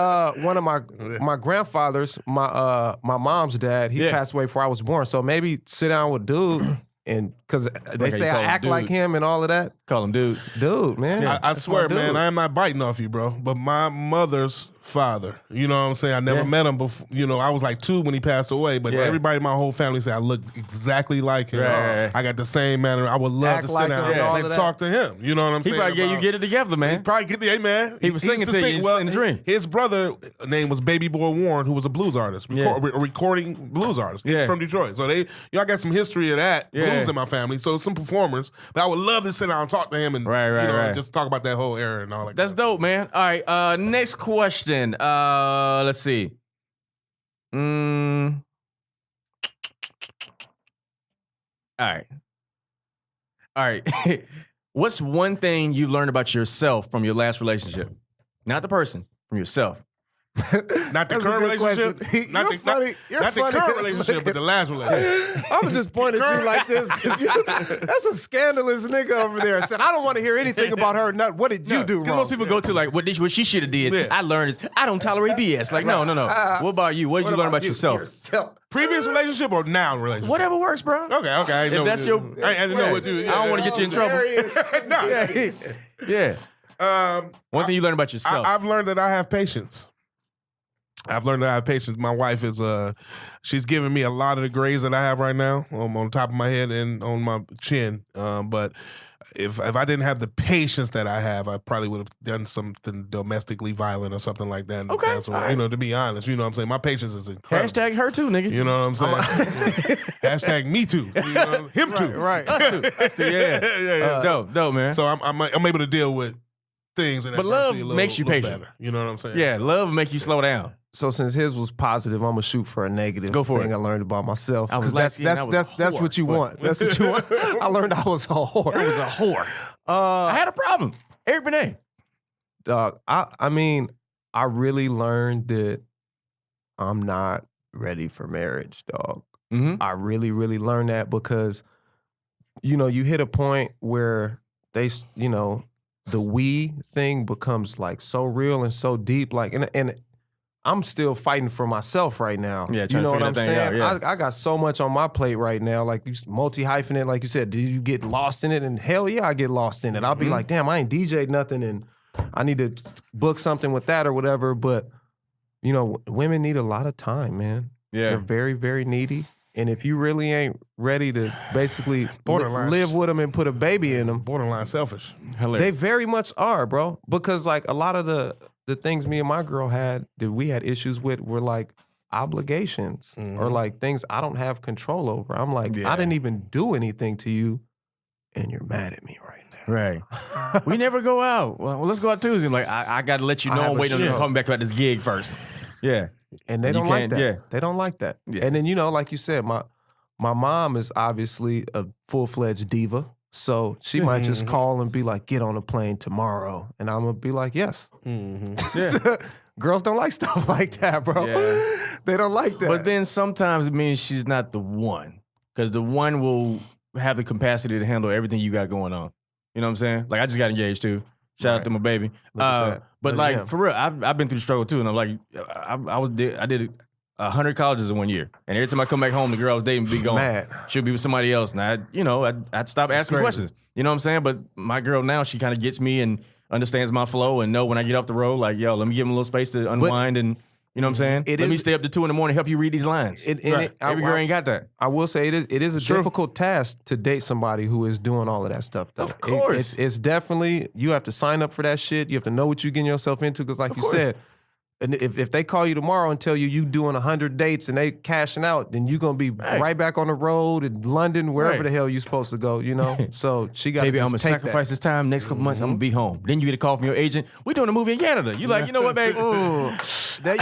one of my grandfathers, my mom's dad. He passed away before I was born. So maybe sit down with dude and because they Okay, say you call I him act dude. like him and all of that. Call him dude. Dude, man. I That's swear, my man, dude. I am not biting off you, bro. But my mother's father, you know what I'm saying? I never met him before. I was like 2 when he passed away, but everybody in my whole family said I look exactly like him. Right. I got the same manner. I would love Act to like sit down him and all and of that. talk to him. You know what I'm He saying? probably gave you get it together, He man. probably get the man. He was used singing to to you in the dream. His brother name was Baby Boy Warren, who was a blues artist, a recording blues artist from Detroit. So I got some history of that blues in my family. So some performers, but I would love to sit down and talk to him and Right. just talk about that whole era and all that. That's dope, man. All right, next question. Let's see. All right. What's one thing you learned about yourself from your last relationship? Not the person, from yourself. Not the That's a current good relationship. question. Not You're the funny. You're not the funny. current relationship, but the last relationship. I'm just pointing at you like this because that's a scandalous nigga over there. Said I don't want to hear anything about her. Not what did you do Because wrong? most people go to like what she should have did. Yeah. I learned is I don't tolerate BS. Like no. What about you? What did you learn about yourself? Previous relationship or now relationship? Whatever works, bro. Okay. I didn't know If that's what your, I didn't know what you. I don't want to get you in trouble. No. Yeah. One thing you learned about yourself. I've learned that I have patience. I've learned to have patience. My wife is she's giving me a lot of the grades that I have right now on top of my head and on my chin. But if I didn't have the patience that I have, I probably would have done something domestically violent or something like that. Okay. So, to be honest, you know what I'm saying? My patience is incredible. Hashtag her too, nigga. You know what I'm saying? Hashtag me too. You know, him too. Right. Us too, yeah. Dope, man. So I'm able to deal with things. And But love makes you patient. Better. You know what I'm saying? Yeah, love will make you slow down. So since his was positive, I'm gonna shoot for a negative. Go for thing it. I learned about myself. I was 'Cause last year and I was a that's whore. what you want. That's what you want. I learned I was a whore. I was a whore. I had a problem. Eric Benet. Dog, I mean, I really learned that I'm not ready for marriage, dog. Mm-hmm. I really, really learned that because, you hit a point where the we thing becomes like so real and so deep. Like, and I'm still fighting for myself right now. Yeah, you trying know to what figure I'm that thing saying? out, yeah. I got so much on my plate right now. Like you multi-hyphenate, like you said, do you get lost in it? And hell yeah, I get lost in it. I'll be like, damn, I ain't DJ'd nothing and I need to book something with that or whatever. But, women need a lot of time, man. Yeah. They're very, very needy. And if you really ain't ready to basically Borderline. live with them and put a baby in them, Borderline selfish. they Hilarious. very much are, bro. Because like a lot of the things me and my girl had that we had issues with were like obligations or like things I don't have control over. I'm like, Yeah. I didn't even do anything to you, and you're mad at me right now. Right. We never go out. Well, let's go out Tuesday. I'm like, I got to let you I know have I'm a waiting on you to show. come back about this gig first. Yeah. And they You don't like can't- that. yeah. They don't like that. Yeah. And then, like you said, my mom is obviously a full-fledged diva. So she might just call and be like, get on a plane tomorrow. And I'm going to be like, yes. Yeah. Girls don't like stuff like that, bro. Yeah. They don't like that. But then sometimes it means she's not the one. Because the one will have the capacity to handle everything you got going on. You know what I'm saying? Like, I just got engaged too. Shout out to my baby. Look at that. But Look at like, him. for real, I've been through the struggle too. And I'm like, I did 100 colleges in 1 year. And every time I come back home, the girl I was dating would be gone. Mad. She'll be with somebody else. And I'd stop asking crazy. questions. You know what I'm saying? But my girl now, she kind of gets me and understands my flow and know when I get off the road, like, yo, let me give him a little space to unwind and, you know what I'm saying? It Let me is- stay up to 2 in the morning, help you read these lines. Every girl ain't got that. I will say it is a True. difficult task to date somebody who is doing all of that stuff, though. Of course. It's definitely, you have to sign up for that shit. You have to know what you're getting yourself into because like you course. said, and if they call you tomorrow and tell you doing 100 dates and they cashing out, then you're going to be right back on the road in London, wherever Right. the hell you're supposed to go, So she got to Baby, I'm just gonna take sacrifice that. this time. Next couple months, I'm gonna be home. Then you get a call from your agent. We're doing a movie in Canada. You like, you know what, babe? Ooh, that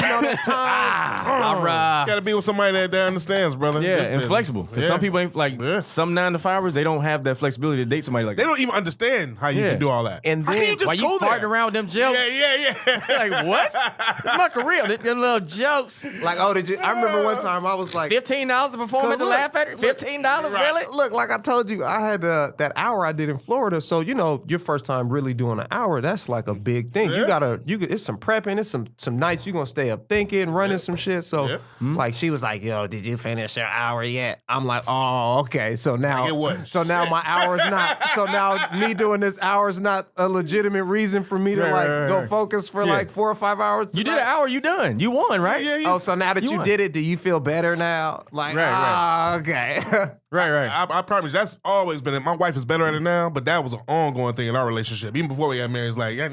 time. all right. Got to be with somebody that understands, brother. Yeah, This and business. flexible. Because Yeah. some people ain't like Yeah. some 9-to-5ers. They don't have that flexibility to date somebody like They that. don't even understand how you Yeah. can do all that. And how can then- you just Why go you there? farting around with them jokes? Yeah. Like what? It's my career. Them little jokes. Like, I remember one time I was like, $15 to perform at the Look, Laugh Factory. $15, really? Look, like I told you, I had that hour I did in Florida. So your first time really doing an hour, that's like a big thing. Yeah. It's some prepping, it's some nights you're gonna stay up thinking, running some shit. So Yeah. like she was like, yo, did you finish your hour yet? I'm like, oh, okay. So now, Like it what? so now my hour's not. So now me doing this hour's not a legitimate reason for me to Right. go focus for like 4 or 5 hours. You did tonight? an hour. You done. You won, right? Yeah. Oh, so now that You you won. did it, do you feel better now? Like, Right. okay. Right. I promise you, that's always been it. My wife is better at it now, but that was an ongoing thing in our relationship. Even before we got married, it's like, yeah,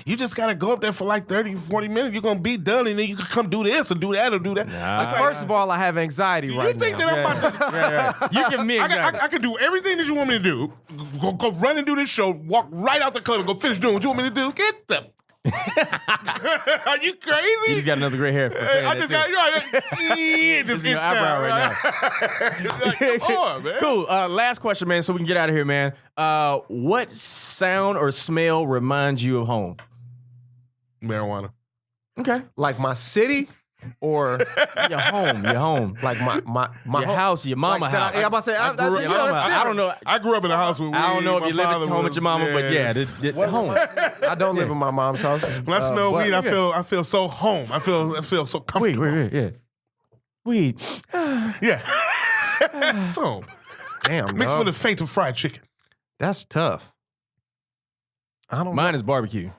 you just got to go up there for like 30, 40 minutes. You're going to be done, and then you can come do this and do that or do that. Nah. It's like, First of all, I have anxiety you right think now. that I'm about to... Right. You give me anxiety. I can do everything that you want me to do. Go run and do this show, walk right out the club and go finish doing what you want me to do. Get the... Are you crazy? You just got another gray hair. For saying I that, just too. got just This is your itched eyebrow out, right now. Like, come on, man. Cool. Last question, man, so we can get out of here, man. What sound or smell reminds you of home? Marijuana. Okay. Like my city or Your home. like my Your home. house, your mama Like house. I'm about to say, I grew up- you Your know, mama that's house. I don't know. I grew up in a house with weed. I don't know if My you live at father home with your mama, but yeah, the home. I don't live in my mom's house. When I smell but- weed, I feel so home. I feel so comfortable. Wait, yeah. Weed. Yeah. It's home. Damn, Mixed dog. with a faint of fried chicken. That's tough. I don't Mine is barbecue.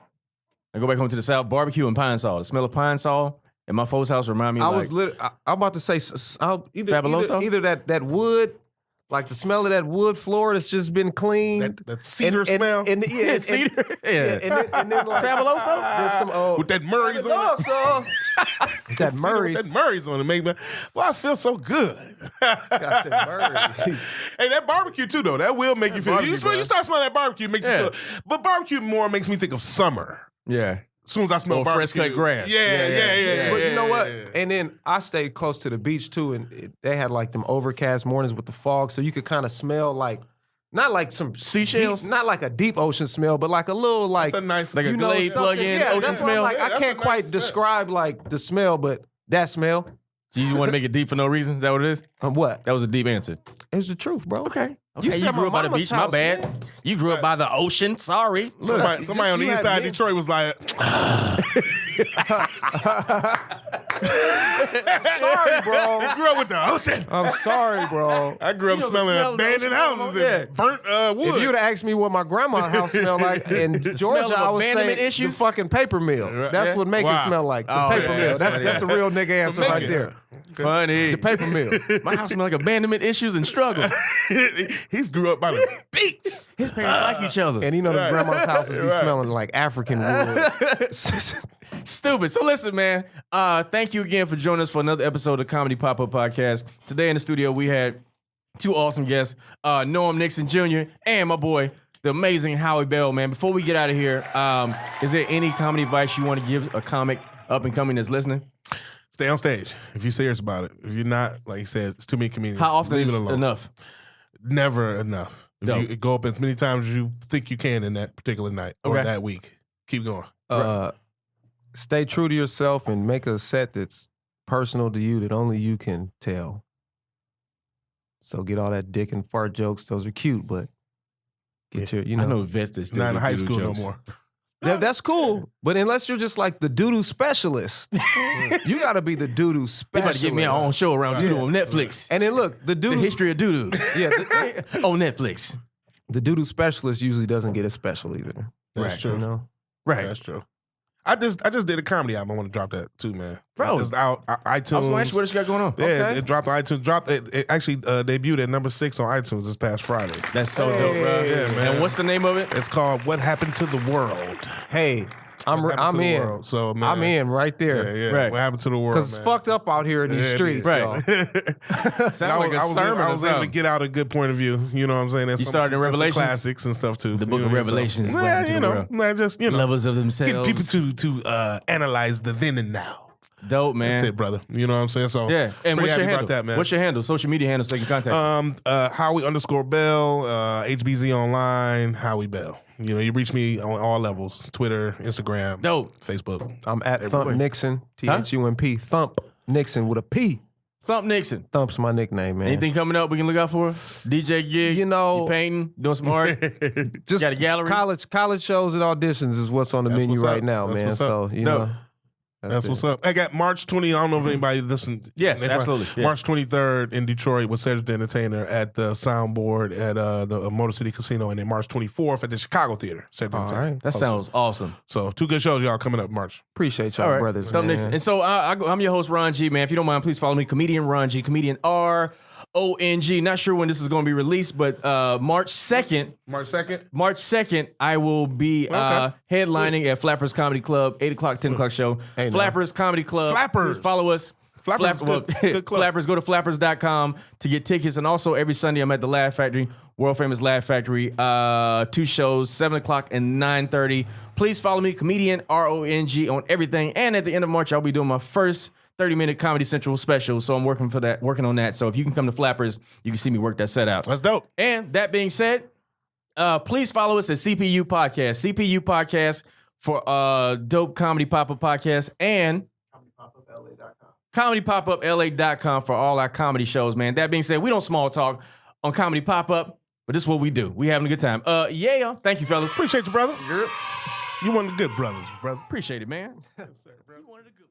I go back home to the South, barbecue and pine saw. The smell of pine saw And my folks' house remind me I like was I'm about to say Fabuloso? either that wood, like the smell of that wood floor that's just been cleaned. That cedar smell. cedar. And then like Fabuloso? there's some with that Murray's on it. Fabuloso. That Murray's. That Murray's on it, make me. Well, I feel so good. Got that Murray's. Hey, that barbecue too, though. That will make you feel. You start smelling that barbecue, makes you feel. But barbecue more makes me think of summer. Yeah. As soon as I smell Or barbecue, fresh cut grass. Yeah. But you know what? yeah. And then I stayed close to the beach too, and they had like them overcast mornings with the fog, so you could kind of smell like, not like some Seashells? not like a deep ocean smell, but like a little like It's a nice, Like a you know, Glade something- plug-in yeah, ocean that's what I'm smell. like, Yeah, I that's can't a quite nice describe like the smell, but that smell. You just want to make it deep for no reason? Is that what it is? What? That was a deep answer. It was the truth, bro. Okay. You You said grew my up by the mama's beach. My house, bad. man. You grew up by the ocean. Sorry. Somebody just on the you had inside of me. Detroit was like, Sorry, bro. I grew up with the ocean. I'm sorry, bro. I grew up You know the smelling smell of the abandoned ocean, houses yeah. and burnt wood. If you'd have asked me what my grandma's house smelled like in Georgia, of I would say abandonment issues? the fucking paper mill. That's Yeah. what make Wow. it smell like. The Oh, paper yeah, mill. that's funny. That's a real nigga answer make right it. there. Funny. The paper mill. My house smelled like abandonment issues and struggle. He's grew up by the beach. His parents like each other. And you know the Right. grandma's houses be Right. smelling like African wood. Stupid. So listen, man. Thank you again for joining us for another episode of Comedy Pop-Up Podcast. Today in the studio, we had two awesome guests, Nixon Jr. and my boy, the amazing Howie Bell, man. Before we get out of here, is there any comedy advice you want to give a comic up and coming that's listening? Stay on stage if you're serious about it. If you're not, like you said, it's too many comedians. How often Leave is it alone. enough? Never enough. If Dope. you go up as many times as you think you can in that particular night or Okay. that week. Keep going. Stay true to yourself and make a set that's personal to you that only you can tell. So get all that dick and fart jokes. Those are cute, but get your, you I know. know vets that still Not in do high doodle school jokes. no more. That's cool. But unless you're just like the doo-doo specialist, you got to be the doo-doo They specialist. about to get me our own show around doodle on Netflix. And then look, the The doo-doo history of doodoo yeah, the, on Netflix. the doo-doo specialist usually doesn't get a special either. That's Right. true. You know? Right. That's true. I just did a comedy album. I want to drop that too, man. Bro. It's out I was going to iTunes. ask you what you got going on. Yeah, Okay. it dropped on iTunes. It actually debuted at number 6 on iTunes this past Friday. That's so dope, bro. Yeah, man. And what's the name of it? It's called "What Happened to the World." Hey, What Happened I'm to the in. World. So man, I'm in right Yeah, there. yeah. Right. What happened to the world? Because it's man. fucked up out here in these Yeah, it streets. is. Right. y'all. Sounds And like a sermon I or was able to something. get out a good point of view. You know what I'm saying? There's You started in there's Revelations? classics and stuff too. The book You of know what I mean? Revelations is what Yeah, happened to you the know, world. man, just Lovers of themselves. getting people to analyze the then and now. Dope, man. That's it, brother. You know what I'm saying? So Yeah. And pretty what's your happy handle? about that, man. What's your handle? Social media handle so you can contact you. Howie_Bell, HBZ Online, Howie Bell. You know, you reach me on all levels: Twitter, Instagram, Dope. Facebook. I'm at Everywhere. Thump Nixon, THUMP. Thump Nixon with a P. Thump Nixon. Thump's my nickname, man. Anything coming up we can look out for? DJ gig? You know- You painting? Doing some art? Just got a gallery? College shows and auditions is what's on the That's menu what's up. right now, That's man. what's up. So, you Dope. know. That's what's up. I got March 20. I don't know if anybody listened. Yes, absolutely. Yeah. March 23rd in Detroit with Cedric the Entertainer at the Soundboard at the Motor City Casino, and then March 24th at the Chicago Theater. Cedric the All Entertainer. right. That sounds awesome. So 2 good shows, y'all, coming up March. Appreciate y'all, All right, brothers, Thump man. Nixon. And so I'm your host, Ron G, man. If you don't mind, please follow me, Comedian Ron G, Comedian RONG. Not sure when this is going to be released, but March 2nd, March 2nd? March 2nd, I will be Okay. headlining at Flappers Comedy Club, 8 o'clock, 10 o'clock show. Hey, now. Flappers Comedy Club. Flappers. Please follow us. Flappers is good club. Flappers, go to flappers.com to get tickets. And also every Sunday I'm at the Laugh Factory, world famous Laugh Factory. 2 shows, 7 o'clock and 9:30. Please follow me, Comedian RONG on everything. And at the end of March, I'll be doing my first 30-minute Comedy Central special. So I'm working on that. So if you can come to Flappers, you can see me work that set out. That's dope. And that being said, please follow us at CPU Podcast. CPU Podcast for dope comedy pop-up podcast and comedypopup.la.com for all our comedy shows, man. That being said, we don't small talk on Comedy Pop-Up, but this is what we do. We having a good time. Yeah. Thank you, fellas. Appreciate you, brother. You one of the good brothers, brother. Appreciate it, man. You one of the good